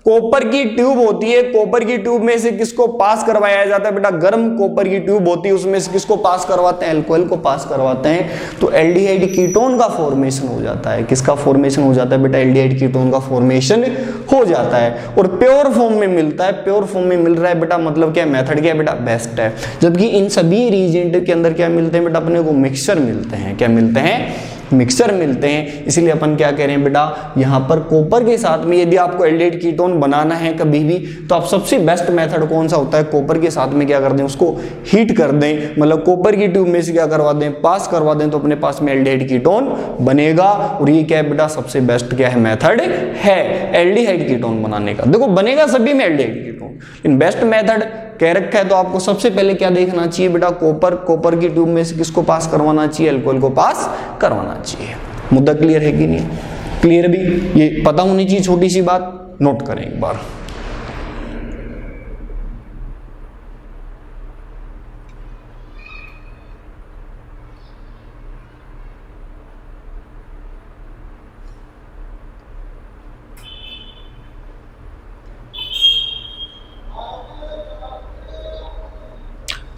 कॉपर की ट्यूब होती है, कॉपर की ट्यूब में से किसको पास करवाया जाता है बेटा, गर्म कॉपर की ट्यूब होती है, उसमें से किसको पास करवाते हैं, अल्कोहल को पास करवाते हैं। तो एल्डिहाइड कीटोन का फॉर्मेशन हो जाता है। किसका फॉर्मेशन हो जाता है बेटा, एल्डिहाइड कीटोन का फॉर्मेशन हो जाता है, और प्योर फॉर्म में मिलता है। प्योर फॉर्म में मिल रहा है बेटा, मतलब क्या, मेथड क्या है बेटा, बेस्ट है। जबकि इन सभी रिएजेंट के अंदर क्या मिलते हैं बेटा, अपने को मिक्सचर मिलते हैं। क्या मिलते हैं, मिक्सचर मिलते हैं। इसलिए अपन क्या कह रहे हैं बेटा, यहां पर कॉपर के साथ में यदि आपको एल्डिहाइड कीटोन बनाना है कभी भी, तो आप सबसे बेस्ट मेथड कौन सा होता है, कॉपर के साथ में क्या कर दें, उसको हीट कर दें, मतलब कॉपर की ट्यूब में से क्या करवा दें, पास करवा दें, तो अपने पास में एल्डिहाइड कीटोन बनेगा। और ये क्या है बेटा, सबसे बेस्ट क्या है, मेथड है एल्डिहाइड कीटोन बनाने का। देखो बनेगा सभी में एल्डिहाइड कीटोन, लेकिन बेस्ट मेथड कह रखा है तो आपको सबसे पहले क्या देखना चाहिए बेटा, कॉपर की ट्यूब में से किसको पास करवाना चाहिए, अल्कोहल को पास करवाना चाहिए। मुद्दा क्लियर है कि नहीं, क्लियर भी, ये पता होनी चाहिए, छोटी सी बात नोट करें एक बार।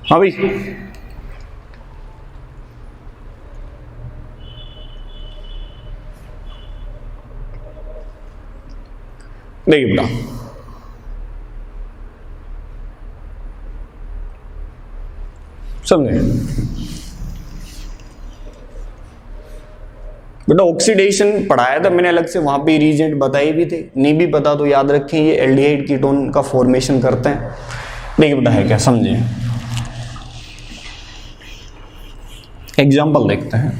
हाँ भाई, देखिए बेटा, समझे बेटा, ऑक्सीडेशन पढ़ाया था मैंने अलग से, वहां पे रीजेंट बताए भी थे। नहीं भी पता तो याद रखें, ये एल्डिहाइड कीटोन का फॉर्मेशन करते हैं। देखिए बेटा है क्या, समझे, एग्जाम्पल देखते हैं।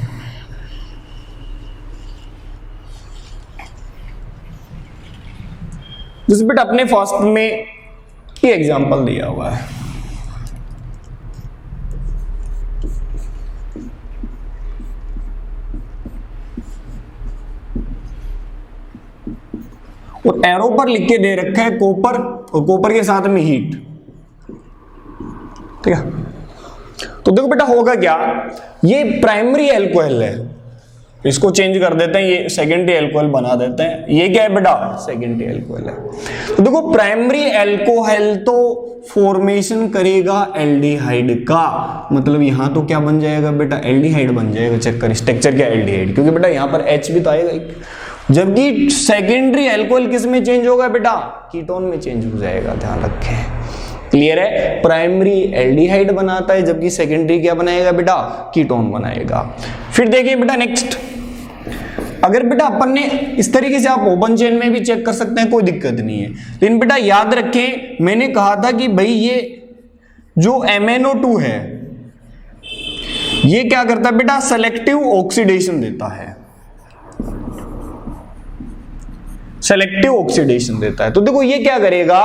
जैसे बेटा अपने फर्स्ट में ये एग्जाम्पल दिया हुआ है, और एरो पर लिख के दे रखा है कॉपर, और कॉपर के साथ में हीट, ठीक है। तो देखो बेटा होगा क्या, ये प्राइमरी एल्कोहल है, इसको चेंज कर देते हैं, ये सेकेंडरी एल्कोहल बना देते हैं। ये क्या है बेटा, सेकेंडरी एल्कोहल है। तो देखो प्राइमरी एल्कोहल तो फॉर्मेशन करेगा एल्डिहाइड का, मतलब यहां तो क्या बन जाएगा बेटा, एल्डिहाइड बन जाएगा। चेक कर स्ट्रक्चर क्या, एल्डिहाइड, क्योंकि बेटा यहां पर H भी तो आएगा एक। जबकि सेकेंडरी एल्कोहल किस में चेंज होगा बेटा, कीटोन में चेंज हो जाएगा, ध्यान रखें। क्लियर है, प्राइमरी एल्डिहाइड बनाता है, जबकि सेकेंडरी क्या बनाएगा बेटा, कीटोन बनाएगा। फिर देखिए बेटा नेक्स्ट, अगर बेटा अपन ने इस तरीके से, आप ओपन चेन में भी चेक कर सकते हैं, कोई दिक्कत नहीं है। लेकिन बेटा याद रखें, मैंने कहा था कि भाई ये जो MnO2 है ये क्या करता है बेटा, सेलेक्टिव ऑक्सीडेशन देता है, सेलेक्टिव ऑक्सीडेशन देता है। तो देखो ये क्या करेगा,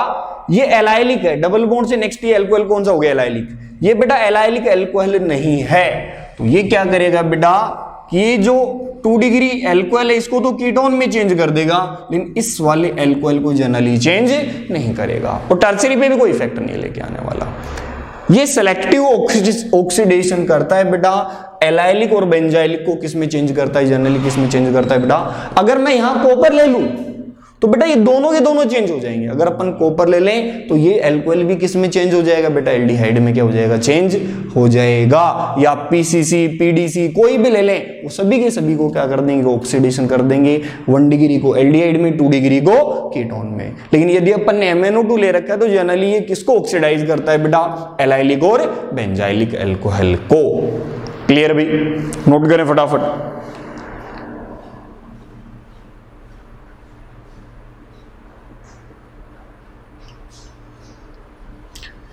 ये एलाइलिक है, डबल बॉन्ड से नेक्स्ट ये अल्कोहल कौन सा हो गया, एलाइलिक। ये बेटा एलाइलिक अल्कोहल नहीं है, तो ये क्या करेगा बेटा, ये जो 2 डिग्री अल्कोहल है इसको तो कीटोन में चेंज कर देगा, लेकिन इस वाले अल्कोहल को जनरली चेंज नहीं करेगा, और टर्सरी पे भी कोई इफेक्ट नहीं लेके आने वाला। ये सेलेक्टिव ऑक्सीडेशन करता है बेटा, एलाइलिक और बेंजाइलिक को किस में चेंज करता है, जनरली किस में चेंज करता है बेटा। अगर मैं यहां कॉपर ले लूं तो बेटा ये दोनों के दोनों चेंज हो जाएंगे। अगर अपन कॉपर ले लें तो ये अल्कोहल भी किस में चेंज हो जाएगा बेटा, एल्डिहाइड में क्या हो जाएगा, चेंज हो जाएगा। या पीसीसी, पीडीसी कोई भी ले लें, वो सभी के सभी को क्या कर देंगे, ऑक्सीडेशन कर देंगे। 1 डिग्री को एल्डिहाइड में, 2 डिग्री को कीटोन में। लेकिन यदि अपन ने MnO2 ले रखा है तो जनरली ये किसको ऑक्सीडाइज करता है बेटा, एलाइलिक और बेंजाइलिक अल्कोहल को। क्लियर भाई, नोट करें फटाफट।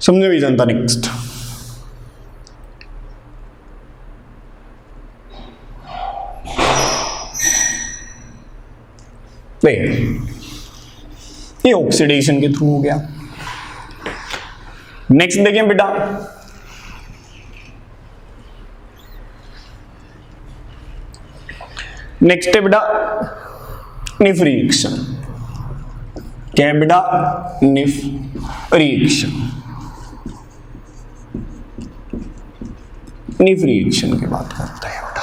समझे भी जनता। नेक्स्ट ये ऑक्सीडेशन के थ्रू हो गया। नेक्स्ट देखें बेटा, नेक्स्ट है बेटा निफ रिएक्शन। क्या है बेटा, निफ रिएक्शन। निफ रिएक्शन की बात करते हैं बेटा।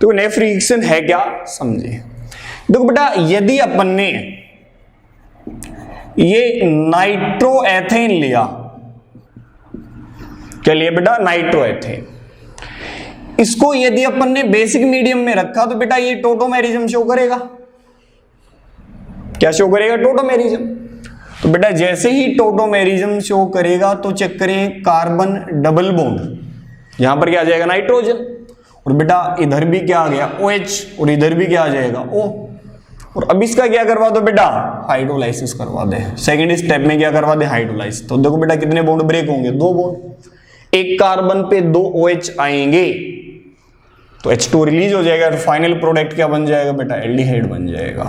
तो निफ रिएक्शन है क्या, समझे। देखो बेटा, यदि अपन ने ये नाइट्रोएथेन लिया, क्या लिया बेटा, नाइट्रोएथेन, इसको यदि अपन ने बेसिक मीडियम में रखा तो बेटा ये टोटोमेरिज्म शो करेगा। क्या शो करेगा, टोटोमेरिज्म। तो बेटा जैसे ही टोटोमेरिज्म शो करेगा तो चेक करें, कार्बन डबल बॉन्ड, यहां पर क्या आ जाएगा, नाइट्रोजन, और बेटा इधर भी क्या आ गया, OH, और इधर भी क्या आ जाएगा, O। और अब इसका क्या करवा दो बेटा, हाइड्रोलाइसिस करवा दे। सेकेंड स्टेप में क्या करवा दे, हाइड्रोलाइसिस। तो देखो बेटा कितने बॉन्ड ब्रेक होंगे, 2 बॉन्ड। एक कार्बन पे 2 OH आएंगे तो H2 रिलीज हो जाएगा, और फाइनल प्रोडक्ट क्या बन जाएगा बेटा, एल्डिहाइड बन जाएगा।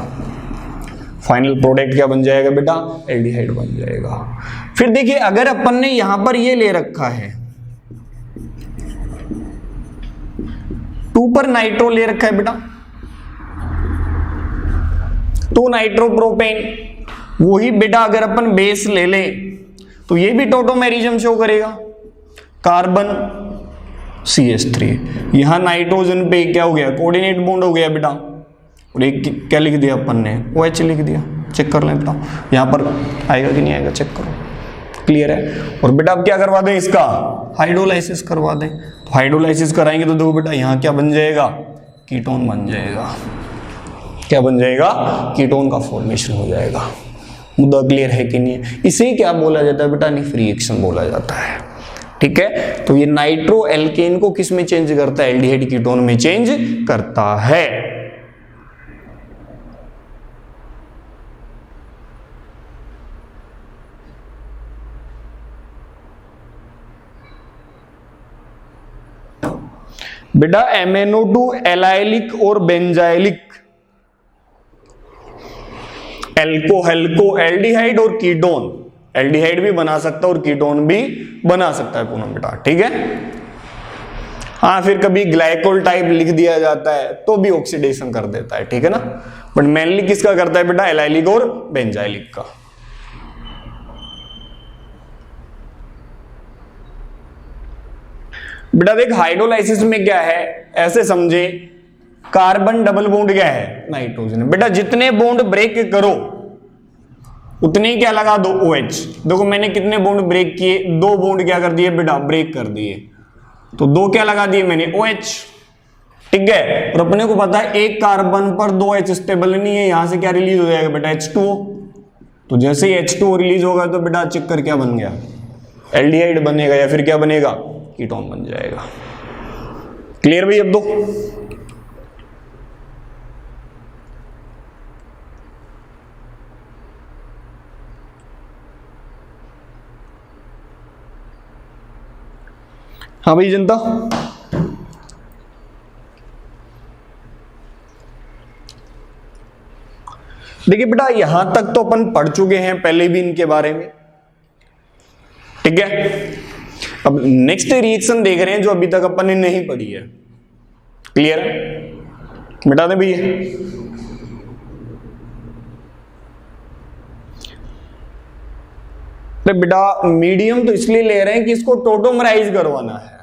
फाइनल प्रोडक्ट क्या बन जाएगा बेटा, एल्डिहाइड बन जाएगा। फिर देखिए, अगर अपन ने यहां पर ये ले रखा है, 2 पर नाइट्रो ले रखा है बेटा, 2 नाइट्रोप्रोपेन, वही बेटा अगर अपन बेस ले ले तो ये भी टोटोमेरिज्म शो करेगा। कार्बन CH3, यहां नाइट्रोजन पे क्या हो गया, कोऑर्डिनेट बॉन्ड हो गया बेटा, और एक क्या लिख दिया अपन ने, OH लिख दिया। चेक कर लें बेटा, यहां पर आएगा कि नहीं आएगा, चेक करो। क्लियर है। और बेटा अब क्या करवा दें, इसका हाइड्रोलाइसिस करवा दें। तो हाइड्रोलाइसिस कराएंगे तो देखो बेटा यहां क्या बन जाएगा, कीटोन बन जाएगा। क्या बन जाएगा, कीटोन का फॉर्मेशन हो जाएगा। मुद्दा क्लियर है कि नहीं है। इसे क्या बोला जाता है बेटा, निफ रिएक्शन बोला जाता है। ठीक है, तो ये नाइट्रो एल्केन को किस में चेंज करता है, एल्डिहाइड कीटोन में चेंज करता है। बेटा MnO2 एलाइलिक और बेंजाइलिक एल्कोहल को एल्डिहाइड और कीटोन, एल्डिहाइड भी बना सकता है और कीटोन भी बना सकता है पूनम बेटा। ठीक है, हाँ फिर कभी ग्लाइकोल टाइप लिख दिया जाता है तो भी ऑक्सीडेशन कर देता है। ठीक है ना, बट मेनली किसका करता है बेटा, एलाइलिक और बेंजाइलिक का। बेटा देख, हाइड्रोलाइसिस में क्या है, ऐसे समझे, कार्बन डबल बॉन्ड क्या है, नाइट्रोजन। बेटा जितने बॉन्ड ब्रेक करो उतने ही क्या लगा दो, OH। देखो मैंने कितने बॉन्ड ब्रेक किए, 2 बॉन्ड क्या कर दिए बेटा, ब्रेक कर दिए, तो 2 क्या लगा दिए मैंने, OH। ठीक है, और अपने को पता है एक कार्बन पर 2 H स्टेबल नहीं है, यहां से क्या रिलीज हो जाएगा बेटा, H2O। तो जैसे ही H2O रिलीज होगा तो बेटा चक्कर क्या बन गया, एल्डिहाइड बनेगा, या फिर क्या बनेगा, कीटोन बन जाएगा। क्लियर भाई। अब दो हाँ भाई जनता, देखिए बेटा यहां तक तो अपन पढ़ चुके हैं पहले भी इनके बारे में, ठीक है। अब नेक्स्ट रिएक्शन देख रहे हैं जो अभी तक अपन ने नहीं पढ़ी है। क्लियर है? बता दें भैया। बेटा मीडियम तो इसलिए ले रहे हैं कि इसको टोटोमराइज करवाना है,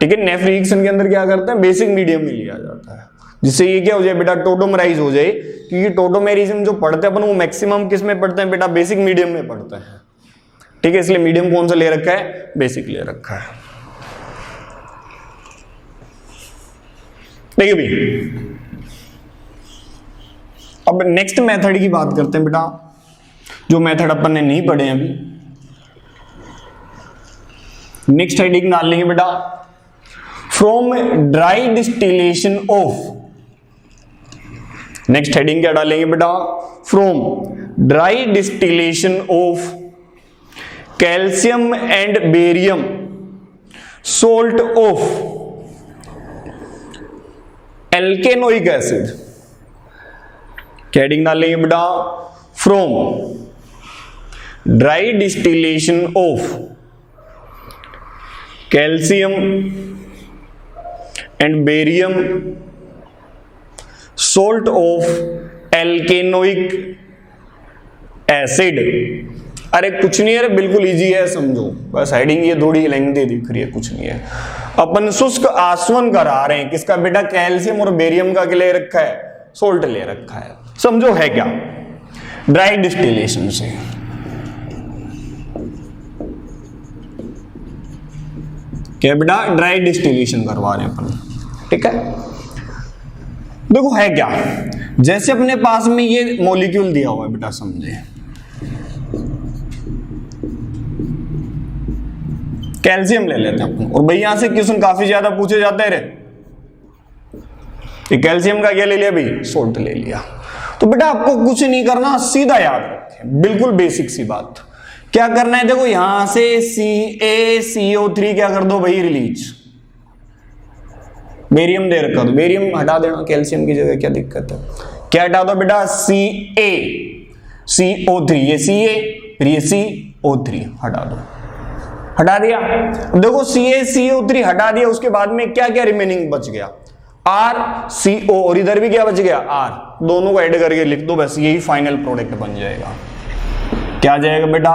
ठीक है। नेफ रिएक्शन के अंदर क्या करते हैं, बेसिक मीडियम में लिया जाता है, जिससे ये क्या हो जाए बेटा, टोटोमराइज हो जाए। क्योंकि टोटोमेरिज्म जो पढ़ते हैं अपन वो मैक्सिमम किस में पढ़ते हैं बेटा, बेसिक मीडियम में पढ़ते हैं, ठीक है। इसलिए मीडियम कौन सा ले रखा है, बेसिक ले रखा है। देखिए भाई अब नेक्स्ट मेथड की बात करते हैं बेटा, जो मेथड अपन ने नहीं पढ़े अभी। नेक्स्ट हेडिंग डाल लेंगे बेटा, from dry distillation of. Next heading क्या डालेंगे बेटा, from dry distillation of calcium and barium salt of alkanoic acid. क्या हेडिंग डालेंगे बेटा, from dry distillation of calcium and barium salt of alkanoic acid. अरे कुछ नहीं है, अरे बिल्कुल इजी है, समझो बस। हेडिंग ये थोड़ी लेंथी दिख रही है, कुछ नहीं है। अपन शुष्क आसवन करा रहे हैं किसका बेटा, कैल्शियम और बेरियम का ले रखा है, सोल्ट ले रखा है, समझो है क्या, ड्राई डिस्टिलेशन से। क्या बेटा, ड्राई डिस्टिलेशन करवा रहे हैं अपन, ठीक है। देखो है क्या, जैसे अपने पास में ये मॉलिक्यूल दिया हुआ है बेटा, समझे कैल्शियम ले लेते हैं अपन, और भाई यहां से क्वेश्चन काफी ज्यादा पूछे जाते हैं रे, ये कैल्शियम का क्या ले लिया भाई, सोल्ट ले लिया। तो बेटा आपको कुछ नहीं करना, सीधा याद रखें, बिल्कुल बेसिक सी बात। क्या करना है, देखो यहां से CaCO3 क्या कर दो भाई, रिलीज। बेरियम दे रखा, तो बेरियम हटा देना कैल्शियम की जगह, क्या दिक्कत है। क्या हटा दो बेटा, CaCO3, ये Ca फिर ये CO3 हटा दो, हटा दिया। देखो CaCO3 हटा दिया, उसके बाद में क्या क्या रिमेनिंग बच गया, RCO, और इधर भी क्या बच गया, R। दोनों को ऐड करके लिख दो, बस यही फाइनल प्रोडक्ट बन जाएगा। क्या आ जाएगा बेटा,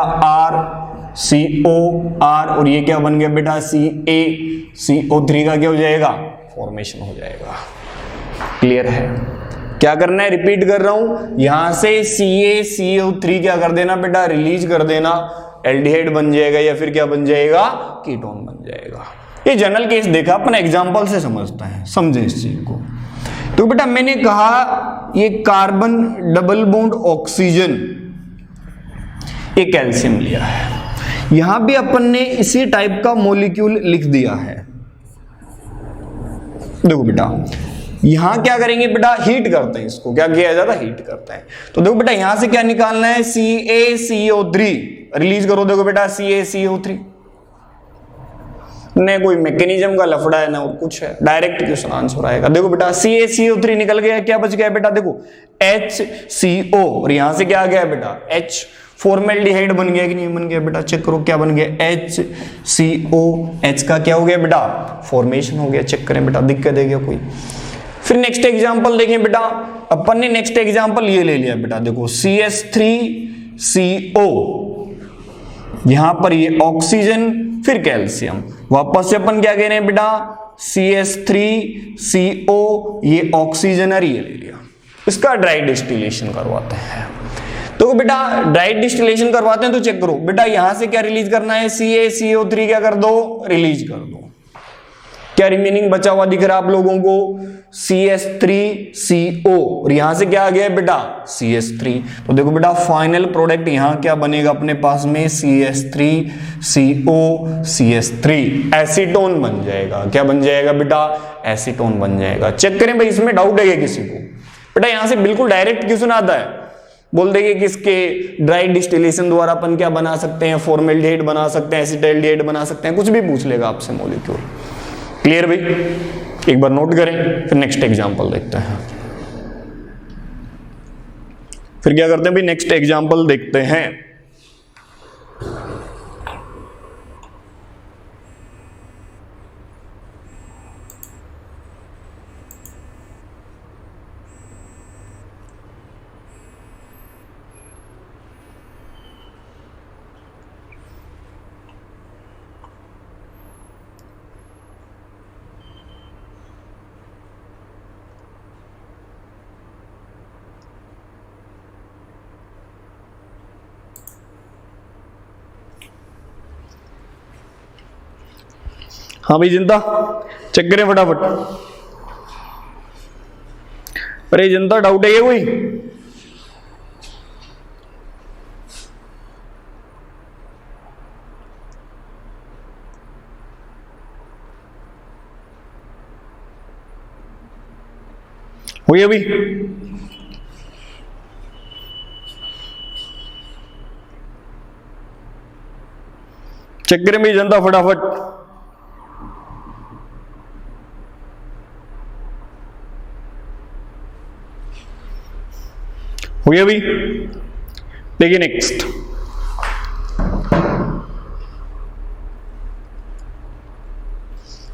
RCO, R, और ये क्या बन गया बेटा, CaCO3 का क्या हो जाएगा, फॉर्मेशन हो जाएगा। क्लियर है? क्या करना है, रिपीट कर रहा हूं, यहां से CaCO3 क्या कर देना बेटा, रिलीज कर देना, एल्डिहाइड बन जाएगा, या फिर क्या बन जाएगा, कीटोन बन जाएगा। ये जनरल केस देखा अपन, एग्जांपल से समझते हैं, समझे इस चीज को। तो बेटा मैंने कहा ये कार्बन डबल बॉन्ड ऑक्सीजन, ये कैल्शियम लिया है, यहां भी अपन ने इसी टाइप का मॉलिक्यूल लिख दिया है। देखो बेटा यहां क्या करेंगे बेटा, हीट करते हैं इसको, क्या किया जाता है, हीट करते हैं। तो देखो बेटा यहां से क्या निकालना है, CaCO3 रिलीज करो। देखो बेटा CaCO3 ने कोई मैकेनिज्म का लफड़ा है ना और कुछ है, डायरेक्ट क्वेश्चन आंसर आएगा। देखो बेटा CaCO3 निकल गया, क्या बच गया बेटा, देखो HCO, और यहां से क्या आ गया बेटा, H। फॉर्मेल्डिहाइड बन गया कि नहीं बन गया बेटा, चेक करो क्या बन गया, HCO, H का क्या हो गया बेटा, फॉर्मेशन हो गया। चेक करें बेटा, दिक्कत है क्या कोई। फिर नेक्स्ट एग्जांपल देखें बेटा, अपन ने नेक्स्ट एग्जांपल ये ले लिया बेटा, देखो CH3CO, यहां पर ये ऑक्सीजन फिर कैल्शियम, वापस से अपन क्या कह रहे हैं बेटा, CH3CO, ये ऑक्सीजन और ये ले लिया, इसका ड्राई डिस्टिलेशन करवाते हैं। तो बेटा ड्राई डिस्टिलेशन करवाते हैं, तो चेक करो बेटा यहां से क्या रिलीज करना है, CaCO3 क्या कर दो, रिलीज कर दो। क्या रिमेनिंग बचा हुआ दिख रहा है आप लोगों को, CH3CO, और यहां से क्या आ गया बेटा, CH3। तो देखो बेटा फाइनल प्रोडक्ट यहां क्या बनेगा अपने पास में, CH3CO, CH3, एसीटोन बन जाएगा। क्या बन जाएगा बेटा, एसीटोन बन जाएगा। चेक करें भाई इसमें डाउट है किसी को, बेटा यहां से बिल्कुल डायरेक्ट क्वेश्चन आता है, बोल देंगे कि इसके ड्राई डिस्टिलेशन द्वारा अपन क्या बना सकते हैं, फॉर्मेल्डिहाइड बना सकते हैं, एसिटाल्डिहाइड बना सकते हैं, कुछ भी पूछ लेगा आपसे मॉलिक्यूल। क्लियर भाई, एक बार नोट करें, फिर नेक्स्ट एग्जांपल देखते हैं। फिर क्या करते हैं भाई, नेक्स्ट एग्जांपल देखते हैं। हाँ भाई जनता, चेक करें फटाफट। अरे जनता, डाउट है ये कोई? हुई अभी? चेक करें भाई जनता फटाफट। हुई अभी? देखिए नेक्स्ट,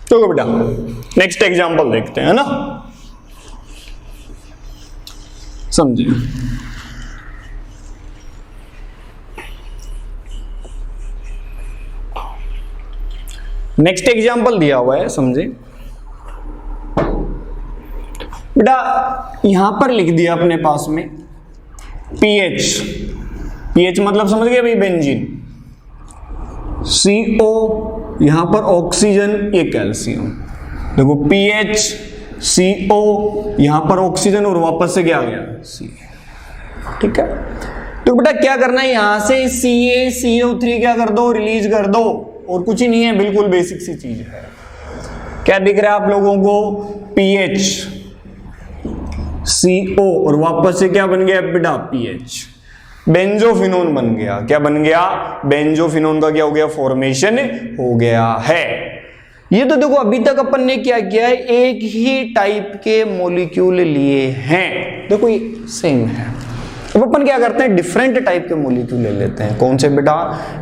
तो बेटा नेक्स्ट एग्जांपल देखते हैं, है ना, समझिए। नेक्स्ट एग्जांपल दिया हुआ है, समझे बेटा, यहां पर लिख दिया अपने पास में पीएच। पीएच मतलब समझ गए भाई, बेंजीन। CO यहां पर ऑक्सीजन, ये कैल्शियम। देखो पीएच, CO, यहां पर ऑक्सीजन और वापस से क्या आ गया, C। ठीक है, तो बेटा क्या करना है, यहां से CaCO3 क्या कर दो, रिलीज कर दो, और कुछ ही नहीं है, बिल्कुल बेसिक सी चीज है। क्या दिख रहा है आप लोगों को, पीएच, CO और वापस से क्या बन गया बेटा, पीएच। बेंजोफिनोन बन गया। क्या बन गया, बेंजोफिनोन का क्या हो गया, फॉर्मेशन हो गया है। ये तो देखो अभी तक अपन ने क्या किया है, एक ही टाइप के मॉलिक्यूल लिए हैं, देखो ये सेम है। अब अपन क्या करते हैं, डिफरेंट टाइप के मॉलिक्यूल ले लेते हैं। कौन से बेटा,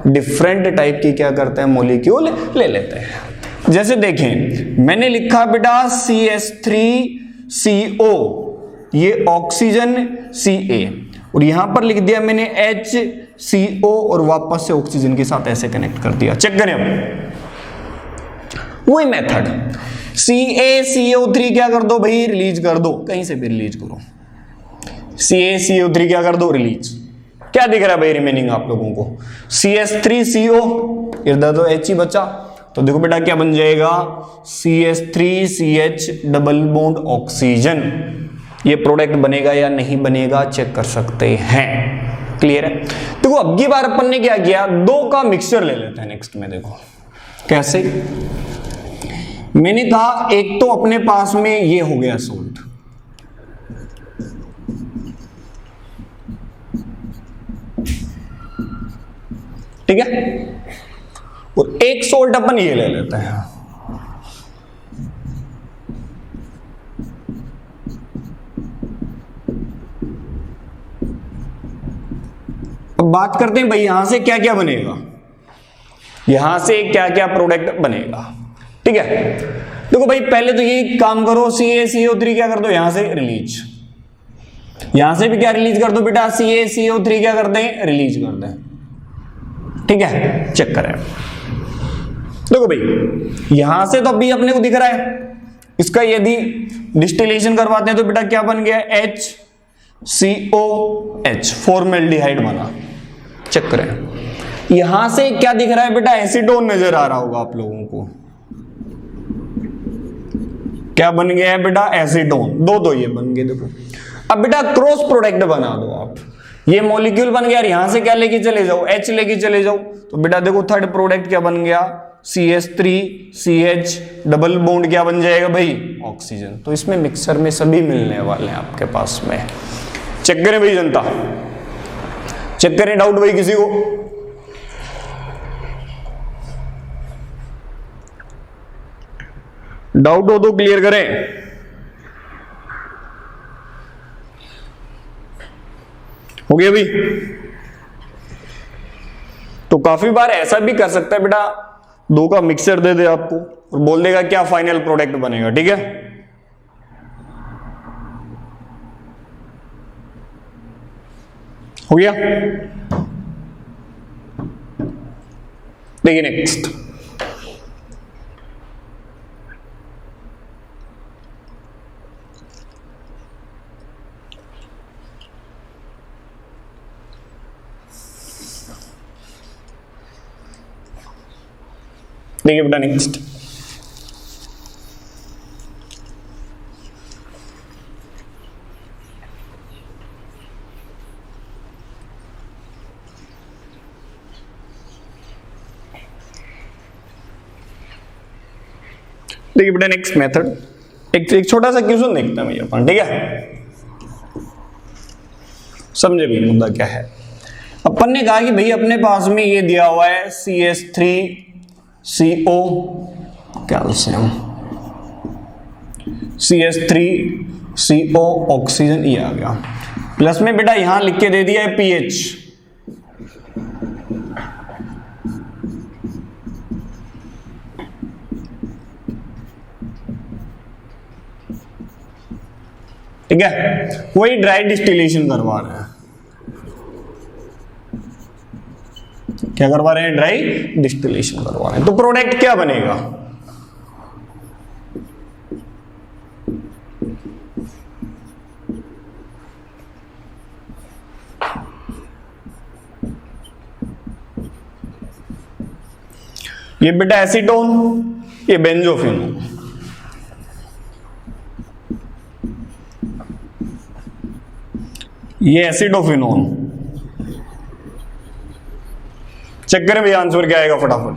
डिफरेंट टाइप की क्या करते हैं, मॉलिक्यूल ले लेते हैं। जैसे देखें, मैंने लिखा बेटा CH3CO, ये ऑक्सीजन Ca, और यहां पर लिख दिया मैंने HCO और वापस से ऑक्सीजन के साथ ऐसे कनेक्ट कर दिया। चेक करें अब वही मेथड, CaCO3 क्या कर दो भाई, रिलीज कर दो, कहीं से भी रिलीज करो। CaCO3 क्या कर दो, रिलीज। क्या दिख रहा है भाई रिमेनिंग आप लोगों को, CH3CO, इधर तो H ही बचा, तो देखो बेटा क्या बन जाएगा, CH3CH डबल बॉन्ड ऑक्सीजन। ये प्रोडक्ट बनेगा या नहीं बनेगा, चेक कर सकते हैं। क्लियर है। देखो अब की बार अपन ने क्या किया, दो का मिक्सचर ले लेते हैं नेक्स्ट में। देखो कैसे, मैंने कहा एक तो अपने पास में ये हो गया सोल्ट, ठीक है, और एक सोल्ट अपन ये ले लेते हैं। अब बात करते हैं भाई यहां से क्या क्या बनेगा, यहां से क्या क्या प्रोडक्ट बनेगा। ठीक है, देखो भाई पहले तो ये काम करो, CaCO3 क्या कर दो, यहां से रिलीज, यहां से भी क्या रिलीज कर दो बेटा, CaCO3 क्या कर दें, रिलीज कर दें। ठीक है, चेक करें। देखो भाई यहां से तो अभी अपने को दिख रहा है, इसका यदि डिस्टिलेशन करवाते हैं तो बेटा क्या बन गया, HCOH, फॉर्मेल्डिहाइड बना। चेक करें, यहां से क्या दिख रहा है बेटा, एसीटोन नजर आ रहा होगा आप लोगों को। क्या बन गया है बेटा, एसीटोन। दो ये बन गए। देखो अब बेटा क्रॉस प्रोडक्ट बना दो आप, ये मॉलिक्यूल बन गया, यहां से क्या लेके चले जाओ, H लेके चले जाओ, तो बेटा देखो थर्ड प्रोडक्ट क्या बन गया, CH3CH डबल बॉन्ड क्या बन जाएगा भाई, ऑक्सीजन। तो इसमें मिक्सर में सभी मिलने वाले हैं आपके पास में। चेक करें भाई जनता, चेक करें डाउट भाई किसी को? डाउट हो तो क्लियर करें। हो गया भाई? तो काफी बार ऐसा भी कर सकता है बेटा, दो का मिक्सचर दे दे आपको और बोल देगा क्या फाइनल प्रोडक्ट बनेगा, ठीक है? हो गया? देखिए नेक्स्ट, देखिए बेटा नेक्स्ट, देखिए बेटा नेक्स्ट मेथड, एक छोटा सा क्वेश्चन देखते हैं भैया अपन, ठीक है? समझे भैया मुद्दा क्या है? अपन ने कहा कि भैया अपने पास में ये दिया हुआ है CH3CO कैल्शियम, CH3CO ऑक्सीजन, ये आ गया। प्लस में बेटा यहां लिख के दे दिया है pH, ठीक है? वही ड्राई डिस्टिलेशन करवा रहे हैं। क्या करवा रहे हैं? ड्राई डिस्टिलेशन करवा रहे हैं। तो प्रोडक्ट क्या बनेगा? ये बेटा एसीटोन, ये बेंजोफिनोन, ये एसिडोफिनोन। चेक करें भैया आंसर क्या आएगा फटाफट।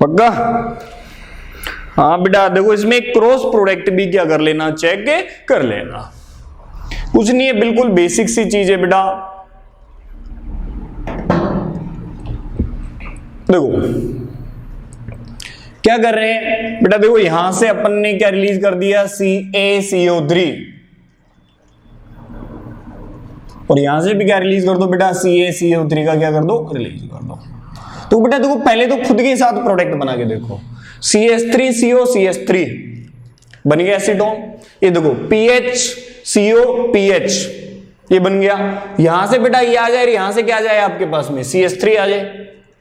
पक्का? हाँ बेटा देखो, इसमें क्रॉस प्रोडक्ट भी क्या कर लेना, चेक कर लेना। कुछ नहीं है, बिल्कुल बेसिक सी चीज है बेटा। देखो क्या कर रहे हैं बेटा, देखो यहां से अपन ने क्या रिलीज कर दिया, CaCO3, और यहां से भी क्या रिलीज कर दो बेटा, CaCO3 का क्या कर दो, रिलीज कर दो। तो बेटा देखो पहले तो खुद के साथ प्रोडक्ट बना के देखो, CH3CO CH3 बन गया एसीटोन। ये देखो PHCO PH, ये बन गया। यहां से बेटा ये आ जाए, यहां से क्या आ जाए आपके पास में, CH3 आ जाए।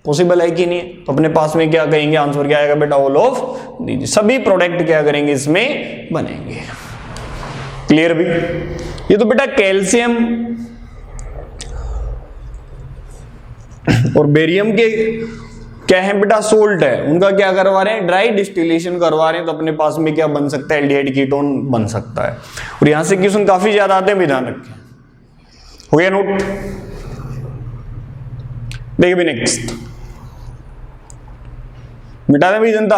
पॉसिबल है कि नहीं? तो अपने पास में क्या कहेंगे, आंसर क्या आएगा बेटा, ऑल ऑफ दीजिए। सभी प्रोडक्ट क्या करेंगे, इसमें बनेंगे। क्लियर भी? ये तो बेटा कैल्शियम और बेरियम के क्या है बेटा, सोल्ट है, उनका क्या करवा रहे हैं, ड्राई डिस्टिलेशन करवा रहे हैं। तो अपने पास में क्या बन सकता है, एल्डिहाइड कीटोन बन सकता है। और यहां से क्वेश्चन काफी ज्यादा आते हैं, ध्यान रखें। हो गया नोट? देखिए भी नेक्स्ट, मिटा दें भी जनता।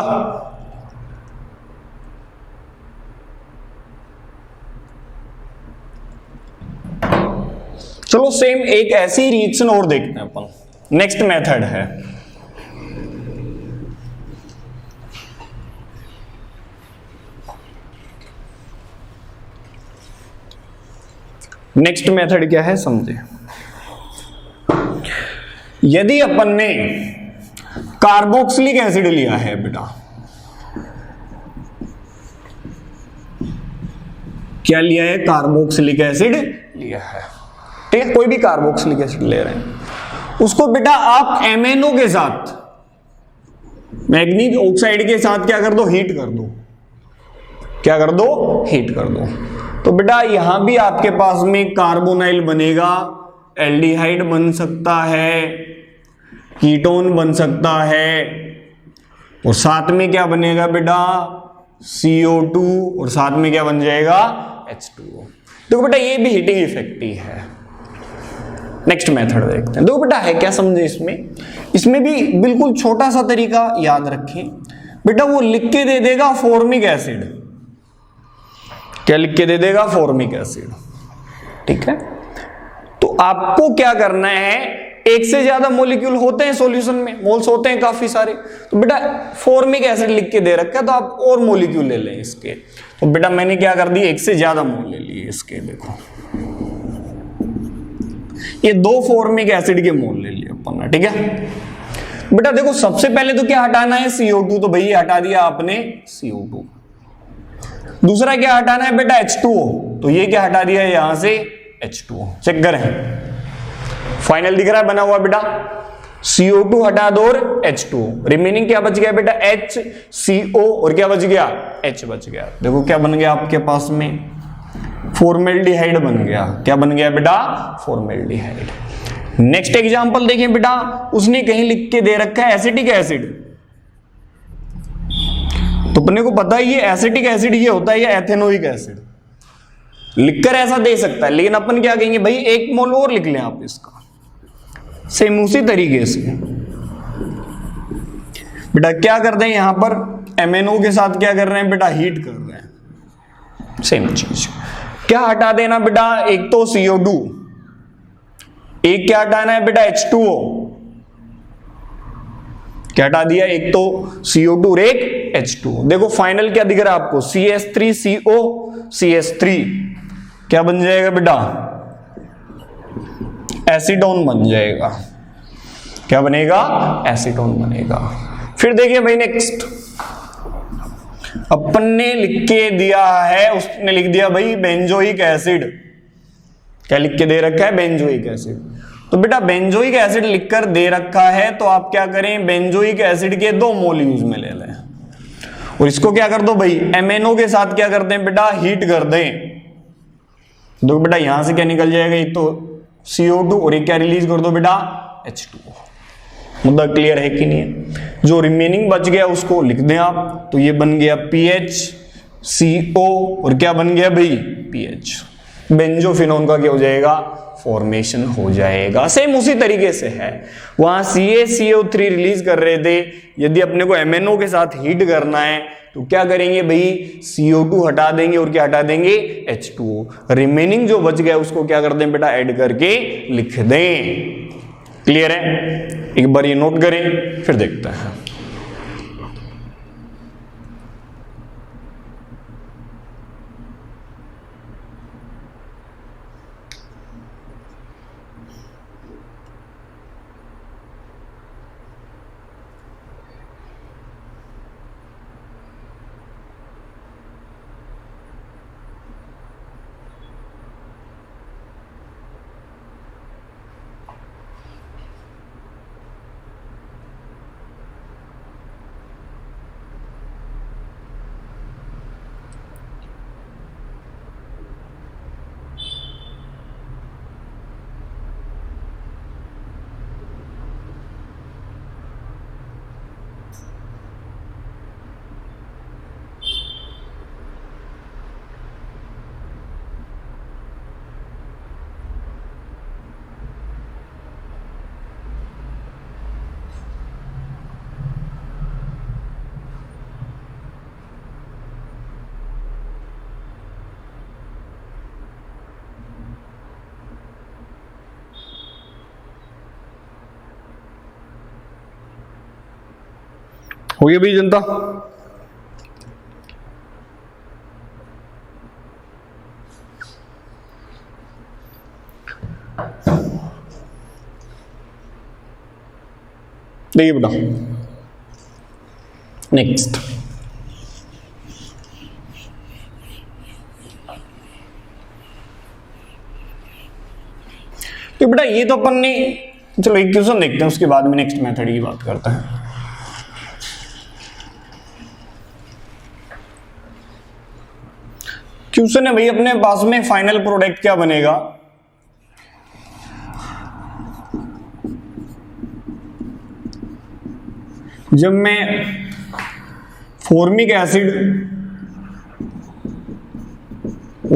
चलो सेम एक ऐसी रिएक्शन और देखते हैं अपन। नेक्स्ट मेथड है, नेक्स्ट मेथड क्या है समझे। यदि अपन ने कार्बोक्सिलिक एसिड लिया है बेटा, क्या लिया है, कार्बोक्सिलिक एसिड लिया है, ठीक है? कोई भी कार्बोक्सिलिक एसिड ले रहे हैं, उसको बेटा आप MnO के साथ, मैग्नीज ऑक्साइड के साथ क्या कर दो, हीट कर दो। क्या कर दो, हीट कर दो। तो बेटा यहां भी आपके पास में कार्बोनाइल बनेगा, एल्डिहाइड बन सकता है, कीटोन बन सकता है, और साथ में क्या बनेगा बेटा, CO2, और साथ में क्या बन जाएगा, H2O। देखो बेटा ये भी हीटिंग इफेक्ट ही है, नेक्स्ट मेथड देखते हैं। देखो बेटा है क्या समझे इसमें भी बिल्कुल छोटा सा तरीका याद रखें बेटा, वो लिख के दे देगा फॉर्मिक एसिड। क्या लिख के दे देगा? Formic acid. ठीक है, तो आपको क्या करना है, एक से ज्यादा मॉलिक्यूल होते हैं सॉल्यूशन में, मोल्स होते हैं काफी सारे, तो बेटा फॉर्मिक एसिड लिख के दे रखा है तो आप और मॉलिक्यूल ले लें इसके। तो बेटा मैंने क्या कर दिया, एक से ज्यादा मोल ले लिए इसके। देखो ये 2 फॉर्मिक एसिड के मोल ले लिए अपन ने। ठीक है बेटा, देखो सबसे पहले तो क्या हटाना है, CO2, तो भाई हटा दिया आपने CO2। दूसरा क्या हटाना है बेटा, H2O, तो ये क्या हटा दिया यहां से H2O। चेक करें, फाइनल दिख रहा है बना हुआ बेटा, CO2 हटा दो और H2O, रिमेनिंग क्या बच गया बेटा, HCO, और क्या बच गया, H बच गया। देखो क्या बन गया आपके पास में, फॉर्मेल्डिहाइड बन गया। क्या बन गया बेटा, फॉर्मेल्डिहाइड। नेक्स्ट एग्जांपल देखें बेटा, उसने कहीं लिख के दे रखा है एसिटिक एसिड, तो अपने को पता है ये एसिटिक एसिड ये होता है या एथेनोइक एसिड, लिखकर ऐसा दे सकता है, लेकिन अपन क्या कहेंगे भाई 1 मोल और लिख लें आप इसका। सेम उसी तरीके से बेटा क्या कर रहे हैं, यहां पर MnO के साथ क्या कर रहे हैं बेटा, हीट कर रहे हैं। सेम चीज क्या हटा देना बेटा, एक तो CO2, एक क्या हटाना है बेटा, H2O। क्या हटा दिया, एक तो CO2 और एक H2O। देखो फाइनल क्या दिख रहा है आपको, CH3CO CH3 क्या बन जाएगा बेटा, एसीटोन बन जाएगा। क्या बनेगा, एसीटोन बनेगा। फिर देखिए भाई नेक्स्ट, अपन ने लिख के दिया है, उसने लिख दिया भाई बेंजोइक एसिड। क्या लिख के दे रखा है, बेंजोइक एसिड। तो बेटा बेंजोइक एसिड लिखकर दे रखा है तो आप क्या करें, बेंजोइक एसिड के 2 मोल यूज में ले लें और इसको क्या कर दो भाई, MnO के साथ क्या करते हैं बेटा, हीट कर दें। देखो बेटा यहां से क्या निकल जाएगा, एक तो CO2 और एक क्या रिलीज कर दो बेटा, H2O। मुद्दा क्लियर है कि नहीं है? जो रिमेनिंग बच गया उसको लिख दें आप, तो ये बन गया PHCO और क्या बन गया भाई, PH। बेंजोफिनोन का क्या हो जाएगा, फॉर्मेशन हो जाएगा। सेम उसी तरीके से है, वहां CaCO3 रिलीज कर रहे थे, यदि अपने को MnO के साथ हीट करना है तो क्या करेंगे भाई, CO2 हटा देंगे और क्या हटा देंगे, H2O। रिमेनिंग जो बच गया उसको क्या कर दें बेटा, ऐड करके लिख दें। क्लियर है? एक बार ये नोट करें फिर देखते हैं। हो गया भाई जनता? देखिए बेटा नेक्स्ट, तो बेटा ये तो अपन ने, चलो एक क्वेश्चन देखते हैं उसके बाद में नेक्स्ट मेथड की बात करते हैं। क्वेश्चन है भाई अपने पास में फाइनल प्रोडक्ट क्या बनेगा, जब मैं फॉर्मिक एसिड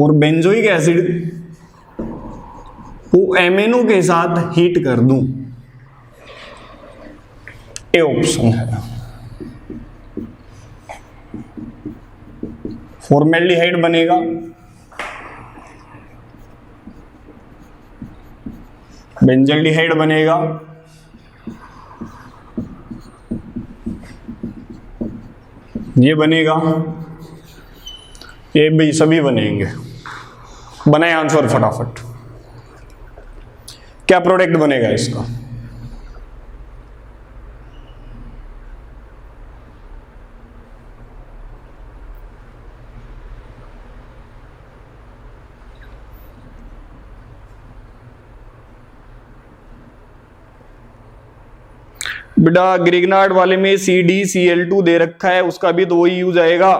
और बेंजोइक एसिड वो एमएनओ के साथ हीट कर दूं, ए ऑप्शन है। फॉर्मेल्डिहाइड बनेगा, बेंजल्डिहाइड बनेगा, ये बनेगा, ये भी सभी बनेंगे। बनाए आंसर फटाफट, क्या प्रोडक्ट बनेगा इसका? बेटा ग्रिग्नार्ड वाले में CdCl2 दे रखा है, उसका भी तो वही यूज आएगा।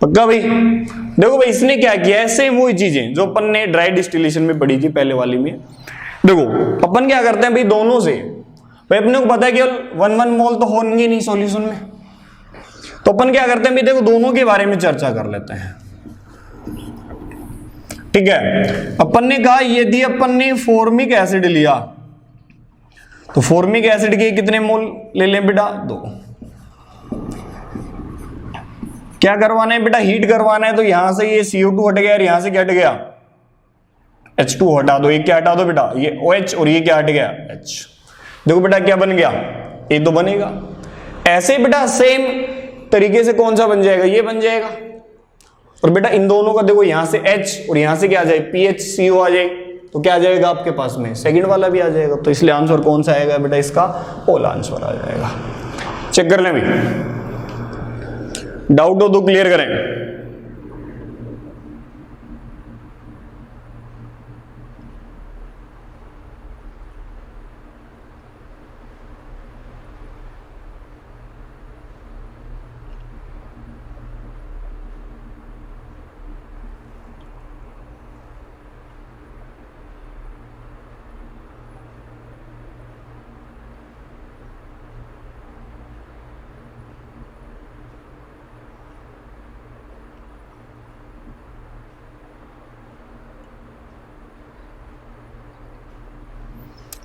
पक्का भाई? देखो भाई इसने क्या किया है, सेम वही चीजें जो अपन ने ड्राई डिस्टिलेशन में पढ़ी थी पहले वाली में। देखो अपन क्या करते हैं भाई, दोनों से भाई अपने को पता है केवल 1 मोल तो होंगे नहीं सॉल्यूशन में, तो अपन क्या करते हैं भाई, देखो दोनों के बारे में चर्चा कर लेते हैं। ठीक है, अपन ने कहा यदि अपन ने फॉर्मिक एसिड लिया तो फॉर्मिक एसिड के कितने मोल ले लें बेटा? 2। क्या करवाना है बेटा? हीट करवाना है, तो यहां से ये CO2 हट गया और यहां से क्या हट गया? H2 हटा दो, ये क्या हटा दो बेटा? ये OH, और ये क्या हट गया? H। देखो बेटा क्या बन गया? ये तो बनेगा। ऐसे बेटा सेम तरीके से कौन सा बन जाएगा? ये बन जाएगा। और बेटा इन दोनों का देखो यहां से H और यहां से क्या आ जाए? PHCO आ जाए, तो क्या आ जाएगा आपके पास में? सेकंड वाला भी आ जाएगा। तो इसलिए आंसर कौन सा आएगा बेटा? इसका होल आंसर आ जाएगा। चेक कर लें भाई, डाउट हो तो क्लियर करें।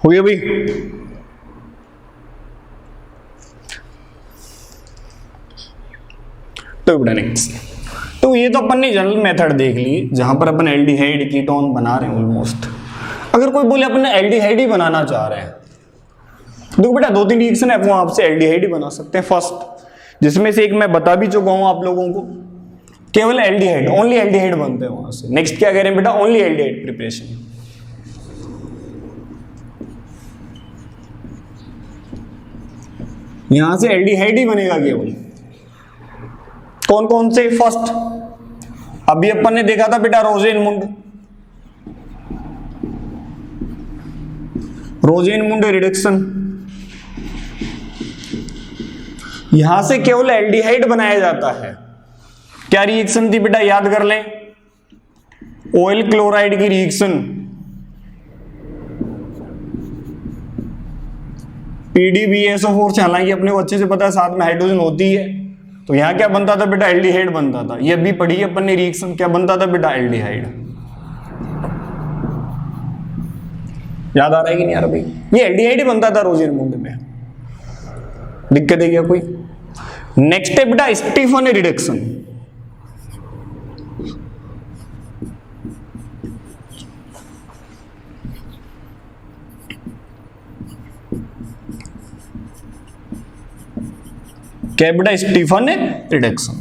हो गया भाई? तो बेटा नेक्स्ट, तो ये तो अपन ने जनरल मेथड देख ली जहां पर अपन एल्डिहाइड कीटोन बना रहे हैं ऑलमोस्ट। अगर कोई बोले अपन एल्डिहाइड ही बनाना चाह रहे हैं, देखो बेटा 2-3 रिएक्शन है, वो आपसे एल्डिहाइड ही बना सकते हैं। फर्स्ट, जिसमें से एक मैं बता भी चुका हूं आप लोगों को, केवल एल्डिहाइड, ओनली एल्डिहाइड बनते हैं वहां से। नेक्स्ट क्या करें बेटा? Only aldehyde preparation. यहां से एल्डिहाइड ही बनेगा केवल। कौन कौन से? फर्स्ट, अभी अपन ने देखा था बेटा रोजेनमुंड, रोजेनमुंड रिडक्शन, यहां से केवल एल्डिहाइड बनाया जाता है। क्या रिएक्शन थी बेटा? याद कर लें, ऑयल क्लोराइड की रिएक्शन, PdBSO4 से। हालांकि अपने को अच्छे से पता है साथ में हाइड्रोजन होती है, तो यहां क्या बनता था बेटा? एल्डिहाइड बनता था। ये भी पढ़ी अपन ने रिएक्शन, क्या बनता था बेटा? एल्डिहाइड। याद आ रहा है कि नहीं आ रहा भाई? ये एल्डिहाइड ही बनता था रोजेनमुंड में। दिक्कत है क्या कोई? नेक्स्ट है बेटा स्टीफन रिडक्शन। क्या है बेटा? Stephen reduction.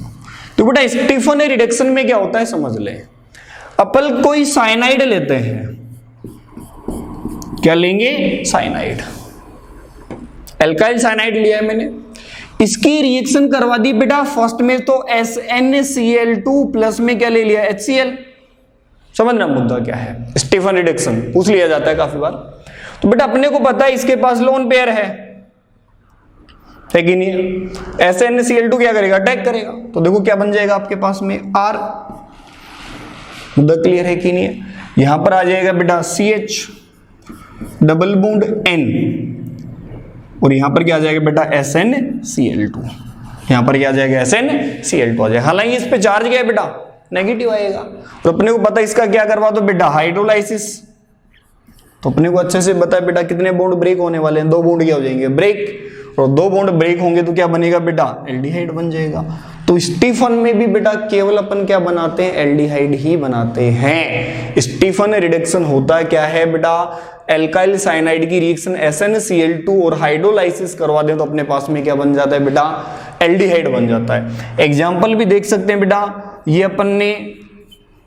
तो बेटा स्टीफन रिडक्शन में क्या होता है समझ ले। अपन कोई साइनाइड लेते हैं, क्या लेंगे? साइनाइड, एल्काइल साइनाइड लिया है मैंने, इसकी रिएक्शन करवा दी बेटा फर्स्ट में, तो SnCl2 प्लस में क्या ले लिया? HCl। समझना मुद्दा क्या है? स्टीफन रिडक्शन पूछ लिया जाता है काफी बार। तो बेटा अपने को पता है इसके पास लोन पेयर है कि नहीं? SnCl2 क्या करेगा? अटैक करेगा। तो देखो क्या बन जाएगा आपके पास में? R। मुद्दा क्लियर है कि नहीं है? यहां पर आ जाएगा बेटा CH, डबल बॉन्ड N, और यहां पर क्या आ जाएगा बेटा SnCl2, यहां पर क्या आ जाएगा SnCl2 आ जाएगा। हालांकि इस पे चार्ज क्या है बेटा नेगेटिव आएगा, और अपने को पता है इसका क्या करवा दो बेटा हाइड्रोलाइसिस, तो अपने को अच्छे से पता है बेटा कितने बॉन्ड ब्रेक होने वाले हैं, 2 बॉन्ड क्या हो जाएंगे ब्रेक, और 2 बॉन्ड ब्रेक होंगे तो क्या बनेगा बेटा एल्डिहाइड बन जाएगा। तो स्टीफन में भी बेटा केवल अपन क्या बनाते हैं एल्डिहाइड ही बनाते हैं। स्टीफन रिडक्शन होता है क्या है बेटा एल्काइल साइनाइड की रिएक्शन SnCl2 और हाइड्रोलाइसिस करवा दें तो अपने पास में क्या बन जाता है बेटा एल्डिहाइड बन जाता है। एग्जाम्पल भी देख सकते हैं बेटा, ये अपन ने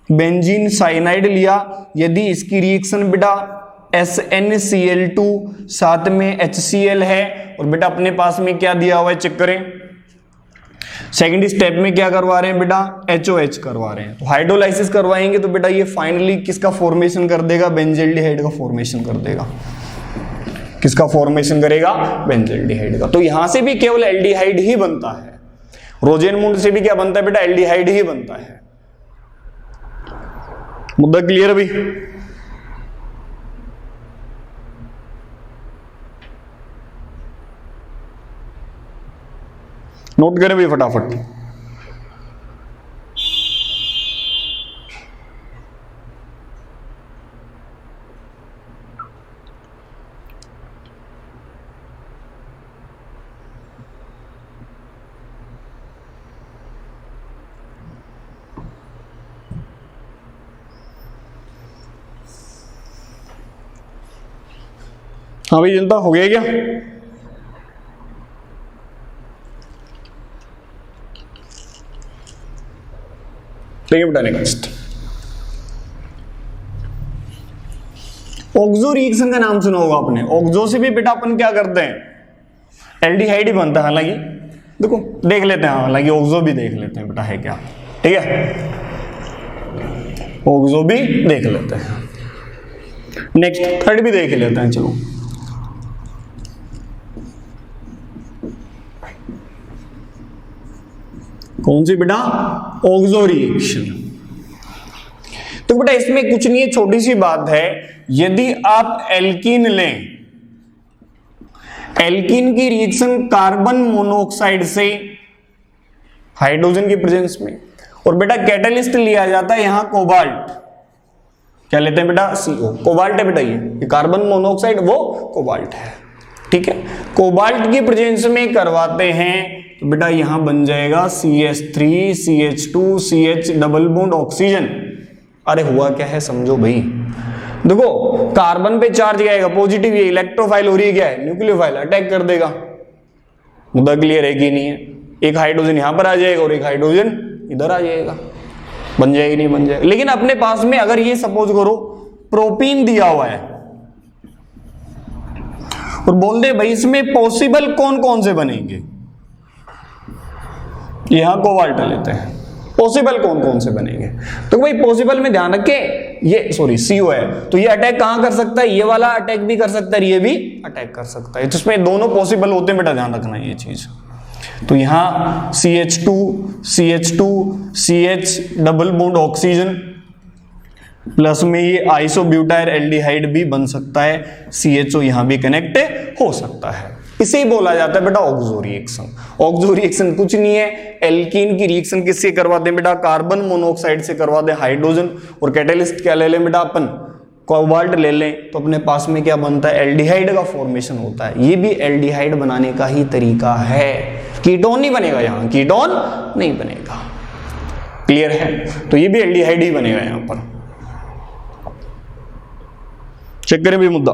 बेंजीन साइनाइड लिया, यदि इसकी रिएक्शन बेटा SnCl2 साथ में HCl है, और बेटा अपने पास में क्या दिया हुआ है चेक करें, सेकंड स्टेप में क्या करवा रहे हैं बेटा HOH करवा रहे हैं, तो हाइड्रोलाइसिस करवाएंगे तो बेटा ये फाइनली किसका फॉर्मेशन कर देगा बेंजल्डिहाइड का फॉर्मेशन कर देगा। किसका फॉर्मेशन करेगा बेंजल्डिहाइड का। तो यहां से भी केवल एल्डिहाइड ही बनता है, रोजेनमुंड से भी क्या बनता है बेटा एल्डिहाइड ही बनता है। मुद्दा क्लियर अभी? नोट करें भी फटाफट। हाँ भाई जनता हो गया क्या? देखिए बेटा नेक्स्ट ऑक्सो रिएक्शन का नाम सुना होगा आपने। ऑक्सो से भी बेटा अपन क्या करते हैं एल्डिहाइड ही बनता है। हालांकि देखो देख लेते हैं, हालांकि ऑक्सो भी देख लेते हैं बेटा है क्या, ठीक है ऑक्सो भी देख लेते हैं। नेक्स्ट थर्ड भी देख लेते हैं। चलो कौन सी बेटा ऑक्सो रिएक्शन। तो बेटा इसमें कुछ नहीं है, छोटी सी बात है, यदि आप एल्कीन लें, एल्कीन की रिएक्शन कार्बन मोनोऑक्साइड से हाइड्रोजन की प्रेजेंस में, और बेटा कैटलिस्ट लिया जाता है यहां कोबाल्ट, क्या लेते हैं बेटा CO, कोबाल्ट है बेटा ये कार्बन मोनोऑक्साइड वो कोबाल्ट है, ठीक है। कोबाल्ट की प्रेजेंस में करवाते हैं तो बेटा यहां बन जाएगा CH3 CH2 CH double bond oxygen. अरे हुआ क्या है समझो भाई, देखो कार्बन पे चार्ज क्या आएगा पॉजिटिव, ये इलेक्ट्रोफाइल हो रही है क्या है न्यूक्लियोफाइल, अटैक कर देगा। मुद्दा क्लियर है कि नहीं है? एक हाइड्रोजन यहां पर आ जाएगा और एक हाइड्रोजन इधर आ जाएगा, बन जाएगी नहीं बन जाएगा। लेकिन अपने पास में अगर ये सपोज करो प्रोपीन दिया हुआ है और बोल दे भाई इसमें पॉसिबल कौन कौन से बनेंगे, यहां कोबाल्ट लेते हैं, पॉसिबल कौन कौन से बनेंगे, तो भाई पॉसिबल में ध्यान रखे ये सॉरी CO है, तो ये अटैक कहां कर सकता है, ये वाला अटैक भी कर सकता है, ये भी अटैक कर सकता है, तो इसमें दोनों पॉसिबल होते हैं बेटा, ध्यान रखना ये चीज। तो यहां CH2 CH double bond oxygen plus में ये आइसोब्यूटाइल एल्डिहाइड भी बन सकता है, CHO यहां भी कनेक्ट हो सकता है, इसे ही बोला जाता है बेटा ऑक्सो रिएक्शन। ऑक्सो रिएक्शन कुछ नहीं है, एल्कीन की रिएक्शन किससे करवाते हैं बेटा, कार्बन मोनोऑक्साइड से करवाते हैं हाइड्रोजन, और कैटलिस्ट क्या ले लें बेटा अपन कोबाल्ट ले लें, तो अपने पास में क्या बनता है एल्डिहाइड का फॉर्मेशन होता है। ये भी एल्डिहाइड बनाने का ही तरीका है, कीटोन नहीं बनेगा, यहां कीटोन नहीं बनेगा, क्लियर है? तो ये भी एल्डिहाइड ही बनेगा यहां पर। चेक करें भी मुद्दा।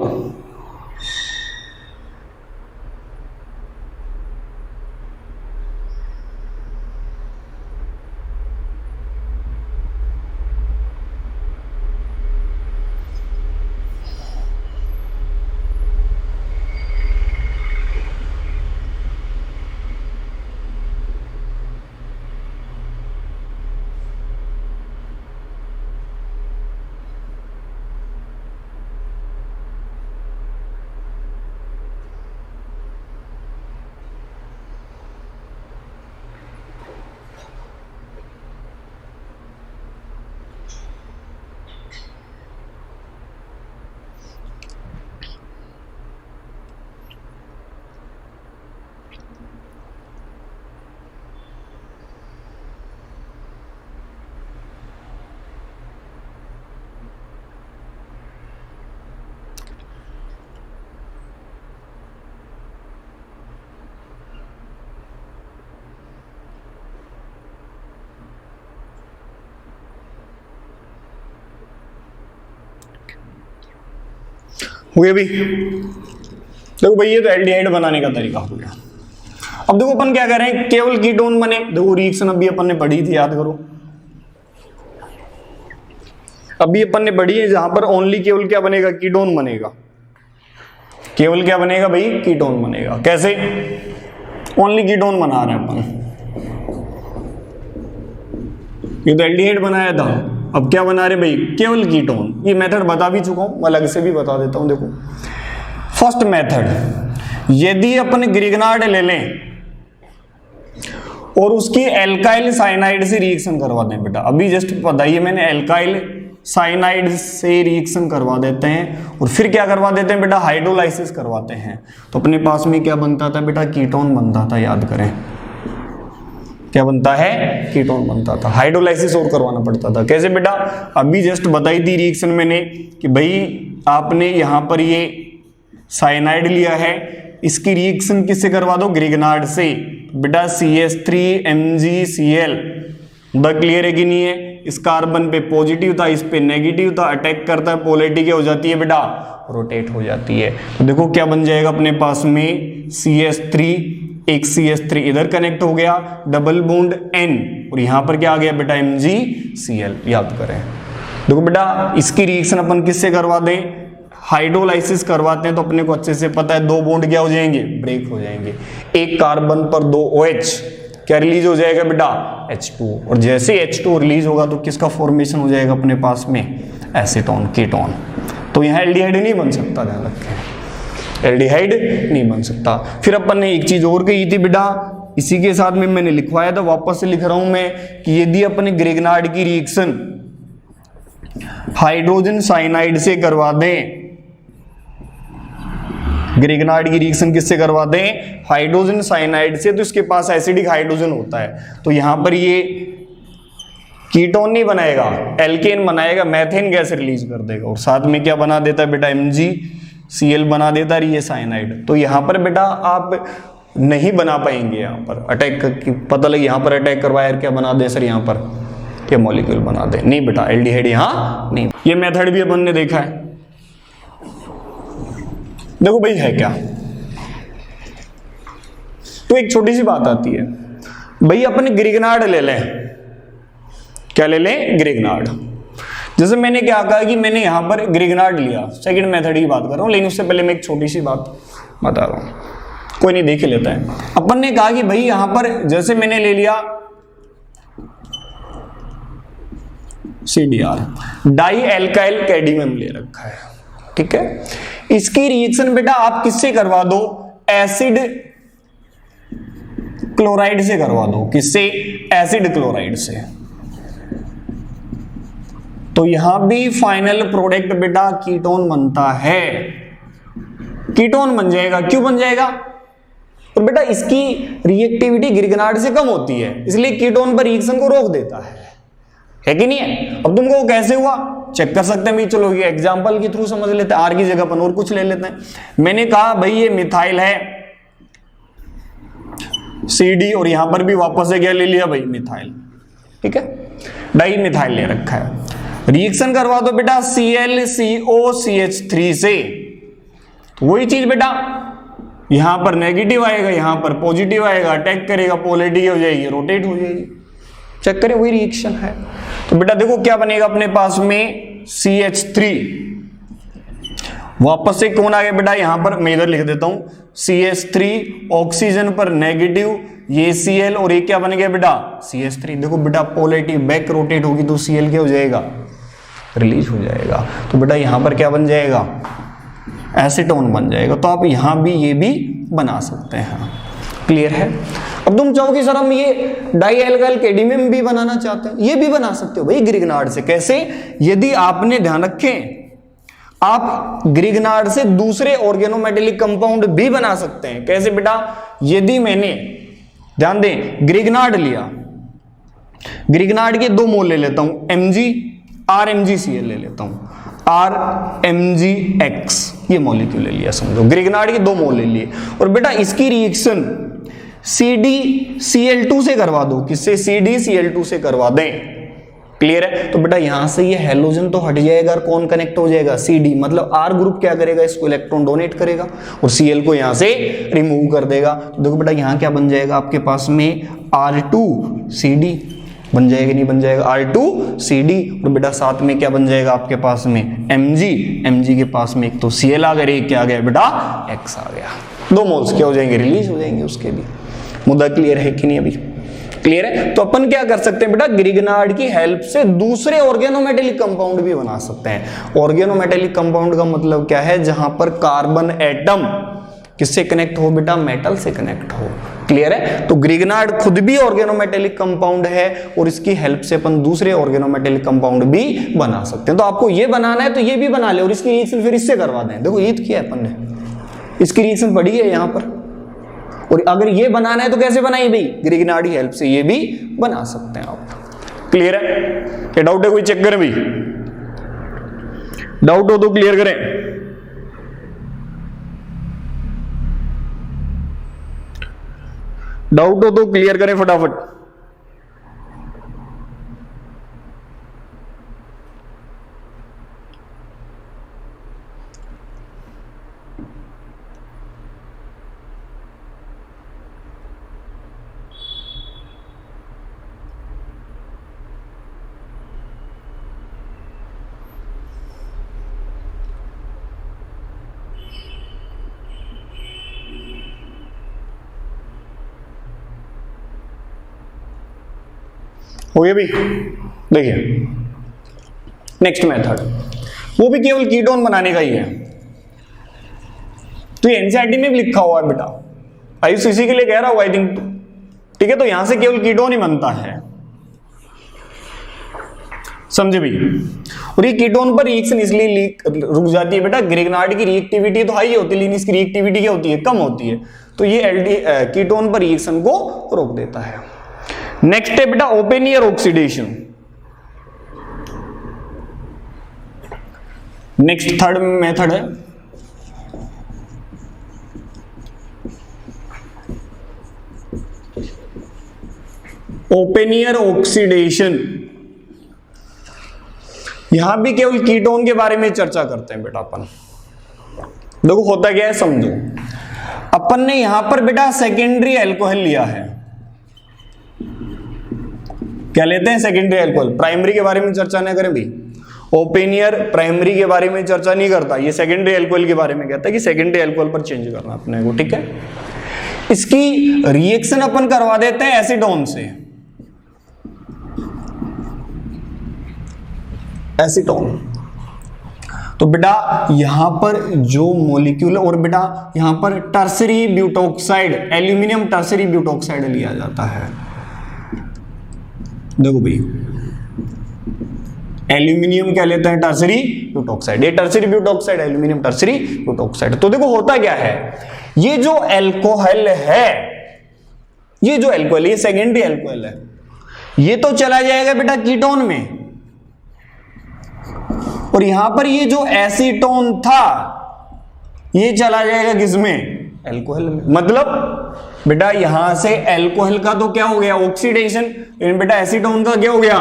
हो गया भाई। देखो भाई ये तो एल्डिहाइड बनाने का तरीका हो गया। अब देखो अपन क्या कर रहे हैं, केवल कीटोन बने। देखो रिएक्शन अभी अपन ने पढ़ी थी, याद करो, अभी अपन ने पढ़ी है जहां पर ओनली केवल क्या बनेगा, कीटोन बनेगा। केवल क्या बनेगा भाई, कीटोन बनेगा। कैसे, ओनली कीटोन बना रहे हैं अपन। ये तो एल्डिहाइड बनाया था, अब क्या बना रहे भाई, केवल कीटोन। ये मेथड बता भी चुका हूं, अलग से भी बता देता हूं। देखो फर्स्ट मेथड, यदि अपन ग्रिग्नार्ड ले लें और उसकी एल्काइल साइनाइड से रिएक्शन करवा दें। बेटा अभी जस्ट बताइए मैंने, एल्काइल साइनाइड से रिएक्शन करवा देते हैं और फिर क्या करवा देते हैं बेटा, हाइड्रोलाइसिस करवाते हैं। तो अपने पास में क्या बनता था बेटा, कीटोन बनता था। याद करें क्या बनता है, कीटोन बनता था। हाइड्रोलाइसिस और करवाना पड़ता था। कैसे बेटा, अभी जस्ट बताई थी रिएक्शन मैंने कि भाई आपने यहां पर ये साइनाइड लिया है, इसकी रिएक्शन किससे करवा दो, ग्रिग्नार्ड से। बेटा CH3MgCl, द क्लियर है कि नहीं है। इस कार्बन पे पॉजिटिव था, इस पे नेगेटिव था, अटैक करता है, पोलैरिटी क्या हो जाती है बेटा, रोटेट हो जाती है। तो देखो क्या बन जाएगा अपने पास में, CH3, एक CH3 इधर कनेक्ट हो गया, डबल बॉन्ड N, और यहां पर क्या आ गया बेटा, MgCl। याद करें, देखो बेटा इसकी रिएक्शन अपन किससे करवा दें, हाइड्रोलाइसिस करवाते हैं तो अपने को अच्छे से पता है दो बॉन्ड क्या हो जाएंगे, ब्रेक हो जाएंगे। एक कार्बन पर दो OH क्या रिलीज हो जाएगा बेटा, H2, और जैसे H2 रिलीज होगा तो किसका फॉर्मेशन हो जाएगा अपने पास में, एसीटोन, कीटोन। तो यहां एल्डिहाइड नहीं बन सकता, ध्यान रखें, एल्डिहाइड नहीं बन सकता। फिर अपन ने एक चीज और कही थी बेटा, इसी के साथ में मैंने लिखवाया था, वापस से लिख रहा हूं मैं, कि यदि अपने ग्रिग्नार्ड की रिएक्शन हाइड्रोजन साइनाइड से करवा दें, ग्रिग्नार्ड की रिएक्शन किससे करवा दें, हाइड्रोजन साइनाइड से, तो इसके पास एसिडिक हाइड्रोजन होता है। तो यहां पर ये कीटोन नहीं बनाएगा, एल्केन बनाएगा, मेथेन गैस रिलीज कर देगा, और साथ में क्या बना देता है बेटा, MgCl बना देता है ये साइनाइड। तो यहां पर बेटा आप नहीं बना पाएंगे, यहां पर अटैक पता लगे, यहां पर अटैक करवाया, क्या बना दे सर, यहां पर ये मॉलिक्यूल बना दे, नहीं बेटा एल्डिहाइड यहां नहीं। ये मेथड भी अपन ने देखा है। देखो भाई है क्या, तो एक छोटी सी बात आती है भाई, अपन ग्रिग्नार्ड ले लें, क्या ले लें, ग्रिग्नार्ड। जैसे मैंने क्या कहा कि मैंने यहां पर ग्रिग्नार्ड लिया, सेकंड मेथड की बात कर रहा हूं, लेकिन उससे पहले मैं एक छोटी सी बात बता रहा हूं, कोई नहीं देख लेता है। अपन ने कहा कि भाई यहां पर जैसे मैंने ले लिया CDR, डाई एल्काइल कैडमियम ले रखा है, ठीक है। इसकी रिएक्शन बेटा आप किससे करवा दो, एसिड क्लोराइड से करवा दो, किससे, एसिड क्लोराइड से। तो यहां भी फाइनल प्रोडक्ट बेटा कीटोन बनता है, कीटोन बन जाएगा। क्यों बन जाएगा, तो बेटा इसकी रिएक्टिविटी ग्रिग्नार्ड से कम होती है, इसलिए कीटोन पर रिएक्शन को रोक देता है कि नहीं है। अब तुमको कैसे हुआ चेक कर सकते हैं भाई, चलो ये एग्जांपल के थ्रू समझ लेते हैं, आर की जगह अपन और कुछ ले लेते हैं। मैंने कहा भाई ये मिथाइल है CD, और यहां पर भी वापस से क्या ले लिया भाई, मिथाइल, ठीक है, डाई मिथाइल ले रखा है। रिएक्शन करवा दो बेटा ClCOCH3 से, तो वही चीज बेटा यहां पर नेगेटिव आएगा, यहां पर पॉजिटिव आएगा, अटैक करेगा, पोलैरिटी हो जाएगी, रोटेट हो जाएगी। चेक करें वही रिएक्शन है। तो बेटा देखो क्या बनेगा अपने पास में, CH3, वापस से कौन आ गया बेटा, यहां पर मैं इधर लिख देता हूं, CH3 ऑक्सीजन पर नेगेटिव, ये Cl, और ये क्या बन गया बेटा, CH3। देखो बेटा पोलैरिटी बैक रोटेट होगी तो Cl क्या हो जाएगा, रिलीज हो जाएगा। तो बेटा यहां पर क्या बन जाएगा, एसीटोन बन जाएगा। तो आप यहां भी ये भी बना सकते हैं, क्लियर है। अब तुम चाहोगे सर हम ये डाई एल्काइल कैडमियम भी बनाना चाहते हैं, ये भी बना सकते हो भाई ग्रिग्नार्ड से। कैसे, यदि आपने ध्यान रखें, आप ग्रिग्नार्ड से दूसरे ऑर्गेनोमेटेलिक कंपाउंड भी बना सकते हैं। कैसे बेटा, यदि मैंने ध्यान दें ग्रिग्नार्ड लिया, ग्रिग्नार्ड के दो मोल ले लेता हूं, RMgCl ले लेता हूं, RMgX ये मॉलिक्यूल ले लिया, समझो ग्रिग्नार्ड के दो मोल ले लिए, और बेटा इसकी रिएक्शन CdCl2 से करवा दो, किससे, CdCl2 से करवा दें, क्लियर है? तो बेटा यहां से ये हेलोजन तो हट जाएगा और कौन कनेक्ट हो जाएगा, CD, मतलब R ग्रुप क्या करेगा, इसको इलेक्ट्रॉन डोनेट करेगा और Cl को यहां से रिमूव कर देगा। तो देखो बेटा यहां क्या बन जाएगा आपके पास में, R2CD बन जाएगा, नहीं बन जाएगा, R2CD, और बेटा साथ में क्या बन जाएगा आपके पास में, Mg के पास में एक तो Cl आ गया, एक क्या आ गया बेटा, X आ गया। 2 मोल्स क्या हो जाएंगे, रिलीज हो जाएंगे उसके भी। मुद्दा क्लियर है कि नहीं अभी? क्लियर है? तो अपन क्या कर सकते हैं बेटा, ग्रिग्नार्ड की हेल्प से दूसरे ऑर्गेनोमेटेलिक कंपाउंड भी बना सकते हैं। ऑर्गेनोमेटेलिक कंपाउंड का मतलब क्या है, जहां पर कार्बन एटम किससे कनेक्ट हो बेटा, मेटल से कनेक्ट हो। क्लियर है? तो ग्रिग्नार्ड खुद भी ऑर्गेनोमेटेलिक कंपाउंड है और इसकी हेल्प से अपन दूसरे ऑर्गेनोमेटेलिक कंपाउंड भी बना सकते हैं। तो आपको ये बनाना है तो ये भी बना ले और इसकी रिएक्शन फिर इससे करवा दें। देखो ये किया है अपन ने, इसकी रिएक्शन पड़ी है यहां पर, और अगर ये बनाना है तो कैसे बनाइए भाई, ग्रिग्नार्ड की हेल्प से ये भी बना सकते हैं आप। क्लियर है? ये डाउट है कोई, चेक करें भाई, डाउट हो तो क्लियर करें। डाउट हो तो क्लियर करें फटाफट। हो गया भाई? देखिए नेक्स्ट मेथड, वो भी केवल कीटोन बनाने का ही है। तो ये एनसीईआरटी में भी लिखा हुआ है बेटा, आयुष इसी के लिए कह रहा हूं आई थिंक, ठीक है? तो यहां से केवल कीटोन ही बनता है, समझे भाई? और ये कीटोन पर रिएक्शन इसलिए रुक जाती है बेटा, ग्रिग्नार्ड की रिएक्टिविटी तो हाई होती है लेकिन इसकी रिएक्टिविटी क्या होती है, कम होती है। तो ये कीटोन पर रिएक्शन को रोक देता है। नेक्स्ट है बेटा open year oxidation. Next third method है ओपन ईयर ऑक्सीडेशन। यहां भी केवल कीटोन के बारे में चर्चा करते हैं बेटा अपन। देखो होता क्या है समझो, अपन ने यहां पर बेटा सेकेंडरी अल्कोहल लिया है। क्या लेते हैं? Secondary alcohol. प्राइमरी के बारे में चर्चा ना करें भाई, ओपन ईयर प्राइमरी के बारे में चर्चा नहीं करता, ये सेकेंडरी अल्कोहल के बारे में कहता है कि सेकेंडरी अल्कोहल पर चेंज करना अपने को, ठीक है? इसकी रिएक्शन अपन करवा देते हैं एसीटोन से, एसीटोन। तो बेटा यहां पर जो मॉलिक्यूल, और बेटा यहां पर tertiary butoxide, aluminium tertiary butoxide लिया जाता है। देखो भाई एल्यूमिनियम क्या लेते हैं, टर्सरी ब्यूटोक्साइड। ये tertiary butoxide, aluminium tertiary butoxide. तो देखो होता क्या है, ये जो अल्कोहल है, ये जो अल्कोहल, ये सेकेंडरी अल्कोहल है, ये तो चला जाएगा बेटा कीटोन में, और यहां पर ये जो एसीटोन था ये चला जाएगा किसमें, अल्कोहल में। मतलब बेटा यहां से अल्कोहल का तो क्या हो गया, ऑक्सीडेशन, लेकिन बेटा एसीटोन का क्या हो गया,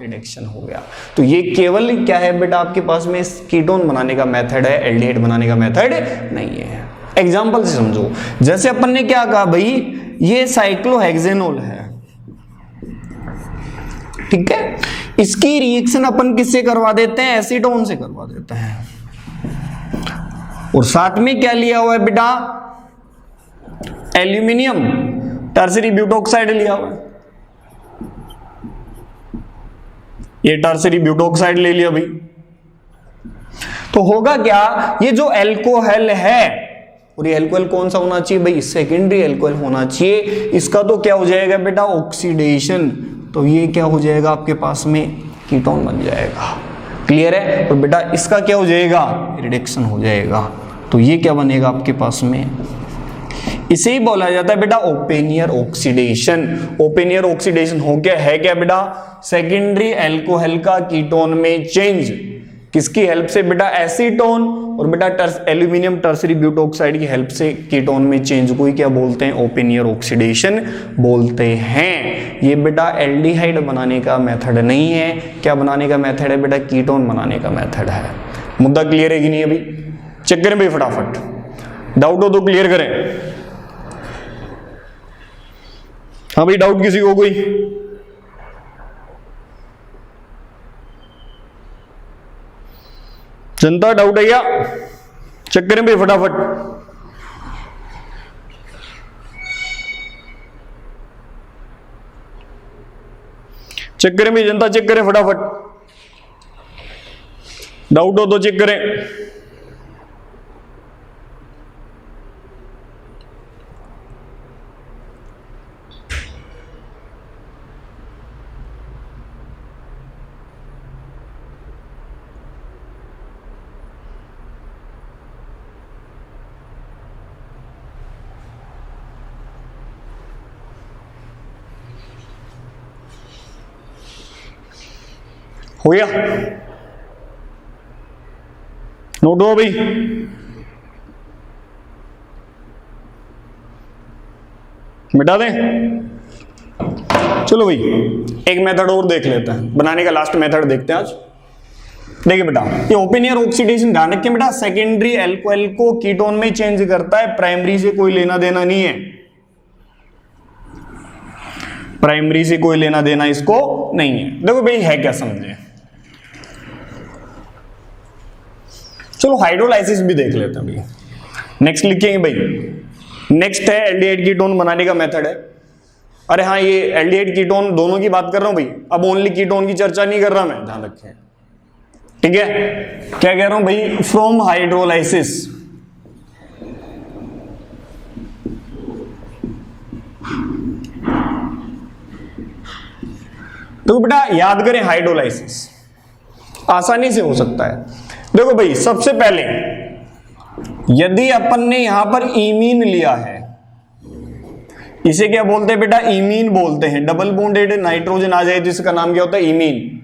रिडक्शन हो गया। तो ये केवल क्या है बेटा आपके पास में कीटोन बनाने का मेथड है, एल्डिहाइड बनाने का मेथड नहीं है। एग्जांपल से समझो, जैसे अपन ने क्या कहा भाई, ये साइक्लोहेक्सेनोल है, ठीक है? इसकी रिएक्शन अपन किससे करवा देते हैं, एसीटोन से करवा देते हैं। और साथ में क्या लिया हुआ है बेटा, एल्यूमिनियम टर्सरी ब्यूटोक्साइड लिया हुआ है। ये टर्सरी ब्यूटोक्साइड ले लिया भाई। तो होगा क्या, ये जो अल्कोहल है, और ये अल्कोहल कौन सा होना चाहिए भाई, सेकेंडरी अल्कोहल होना चाहिए। इसका तो क्या हो जाएगा बेटा, ऑक्सीडेशन। तो ये क्या हो जाएगा आपके पास में, कीटोन बन जाएगा। क्लियर है? और बेटा इसका क्या हो जाएगा, रिडक्शन हो जाएगा। तो ये क्या बनेगा आपके पास में, इसे ही बोला जाता है बेटा open year oxidation. Open year oxidation हो क्या है, क्या बेटा, सेकेंडरी अल्कोहल का कीटोन में चेंज। किसकी हेल्प से बेटा, एसीटोन और बेटा एल्यूमिनियम टर्सरी ब्यूटोक्साइड की हेल्प से कीटोन में चेंज को ही क्या बोलते हैं, ओपन ईयर ऑक्सीडेशन बोलते हैं। ये बेटा एल्डिहाइड बनाने का मेथड नहीं है, क्या बनाने का मेथड है बेटा, कीटोन बनाने का मेथड है। मुद्दा क्लियर है कि नहीं, अभी चेक करें भाई फटाफट, डाउट हो तो क्लियर करें। हाँ भाई डाउट किसी को कोई, जनता डाउट है क्या, चेक करें भाई फटाफट। चेक करें भाई जनता, चेक करें फटाफट, डाउट हो तो चेक करें। हो गया, नोट हो भाई, मिटा दें। चलो भाई एक मेथड और देख लेते हैं, बनाने का लास्ट मेथड देखते हैं आज। देखिए बेटा, ये ओपन ईयर ऑक्सीडेशन ध्यान रखें बेटा, सेकेंडरी एल्कोहल को कीटोन में चेंज करता है, प्राइमरी से कोई लेना देना नहीं है, प्राइमरी से कोई लेना देना इसको नहीं है। देखो भाई है क्या, समझे। चलो हाइड्रोलाइसिस भी देख लेते हैं भाई, नेक्स्ट लिखेंगे भाई। नेक्स्ट है एल्डिहाइड कीटोन बनाने का मेथड है। अरे हाँ, ये एल्डिहाइड कीटोन दोनों की बात कर रहा हूं भाई, अब ओनली कीटोन की चर्चा नहीं कर रहा मैं, ध्यान रखें, ठीक है। क्या कह रहा हूं भाई, फ्रॉम हाइड्रोलाइसिस तो बेटा याद करें, हाइड्रोलाइसिस आसानी से हो सकता है। देखो भाई सबसे पहले यदि अपन ने यहां पर इमीन लिया है, इसे क्या बोलते हैं बेटा, इमीन बोलते हैं, डबल बॉन्डेड नाइट्रोजन आ जाए तो इसका नाम क्या होता है, इमीन।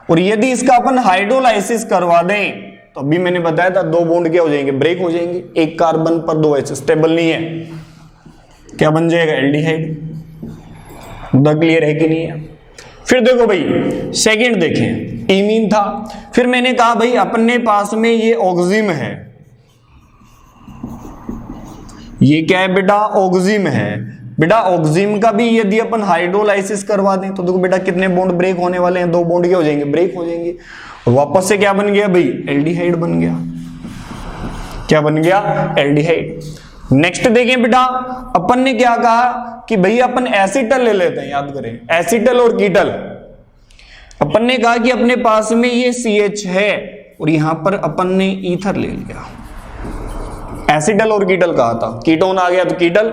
और यदि इसका अपन हाइड्रोलाइसिस करवा दें तो अभी मैंने बताया था दो बॉन्ड क्या हो जाएंगे, ब्रेक हो जाएंगे, एक कार्बन पर दो H, स्टेबल नहीं है, क्या बन जाएगा, एल्डिहाइड। मुद्दा क्लियर है कि नहीं है। फिर देखो भाई सेकंड देखें, इमीन था, फिर मैंने कहा भाई अपने पास में ये ऑक्सिम है, ये क्या है बेटा, ऑक्सिम है। बेटा ऑक्सिम का भी यदि अपन हाइड्रोलाइसिस करवा दें तो देखो बेटा कितने बॉन्ड ब्रेक होने वाले हैं, दो बॉन्ड क्या हो जाएंगे, ब्रेक हो जाएंगे, और वापस से क्या बन गया भाई, एल्डिहाइड बन गया। क्या बन गया, एल्डिहाइड। नेक्स्ट देखें बेटा, अपन ने क्या कहा कि भाई अपन एसिटल ले लेते हैं, याद करें, एसिटल और कीटल। अपन ने कहा कि अपने पास में ये CH है और यहां पर अपन ने ईथर ले लिया, एसिटल और कीटल कहा था, कीटोन आ गया तो कीटल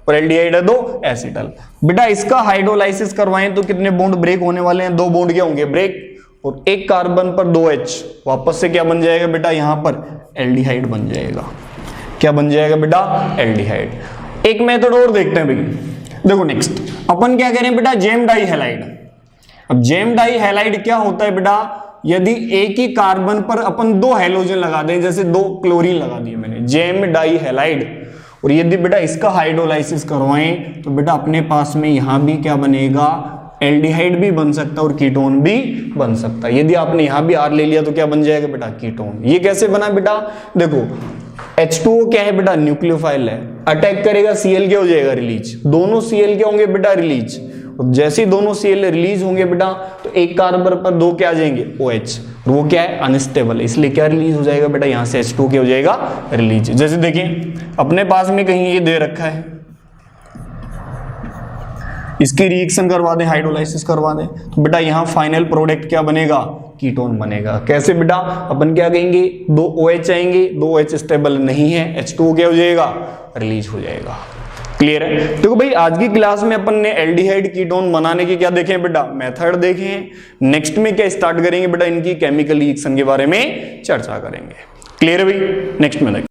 और एल्डिहाइड है दो एसिटल। बेटा इसका हाइड्रोलाइसिस करवाएं तो कितने बॉन्ड ब्रेक होने वाले हैं, दो बॉन्ड क्या होंगे, ब्रेक, और एक कार्बन पर दो H, वापस से क्या बन जाएगा बेटा, यहां पर एल्डिहाइड बन जाएगा। क्या बन जाएगा बेटा, एल्डिहाइड। एक मेथड और देखते हैं भाई, देखो नेक्स्ट अपन क्या करें बेटा, जेम डाई हैलाइड। अब जेम डाई हैलाइड क्या होता है बेटा, यदि एक ही कार्बन पर अपन दो हैलोजन लगा दें, जैसे दो क्लोरीन लगा दिए मैंने, जेम डाई हैलाइड, और यदि बेटा इसका हाइड्रोलाइसिस करवाएं तो बेटा अपने पास में यहां भी क्या बनेगा, एल्डिहाइड भी बन सकता है और कीटोन भी बन सकता है। यदि आपने यहां भी R ले लिया तो क्या बन जाएगा बेटा, कीटोन। ये कैसे बना बेटा, देखो H2O क्या है बेटा, न्यूक्लियोफाइल है, अटैक करेगा Cl क्या हो जाएगा, रिलीज, दोनों Cl क्या होंगे बेटा, रिलीज, और जैसे ही दोनों Cl रिलीज होंगे बेटा तो एक कार्बन पर दो क्या आ जाएंगे, OH, वो क्या है, अनस्टेबल, इसलिए क्या रिलीज हो जाएगा बेटा, यहां से H2 क्या हो जाएगा, रिलीज। जैसे देखें अपने पास में कहीं ये दे रखा है, इसकी रिएक्शन करवा दें, हाइड्रोलाइसिस करवा दें तो बेटा यहां फाइनल प्रोडक्ट क्या बनेगा, कीटोन बनेगा। कैसे बेटा, अपन क्या कहेंगे, दो OH आएंगे, दो H स्टेबल नहीं है, H2 क्या हो जाएगा, रिलीज हो जाएगा। क्लियर है। देखो भाई आज की क्लास में अपन ने एल्डिहाइड कीटोन बनाने के क्या देखे बेटा, मेथड देखे। नेक्स्ट में क्या स्टार्ट करेंगे बेटा, इनकी केमिकल रिएक्शन के बारे में चर्चा करेंगे। क्लियर है भाई, नेक्स्ट में देखें।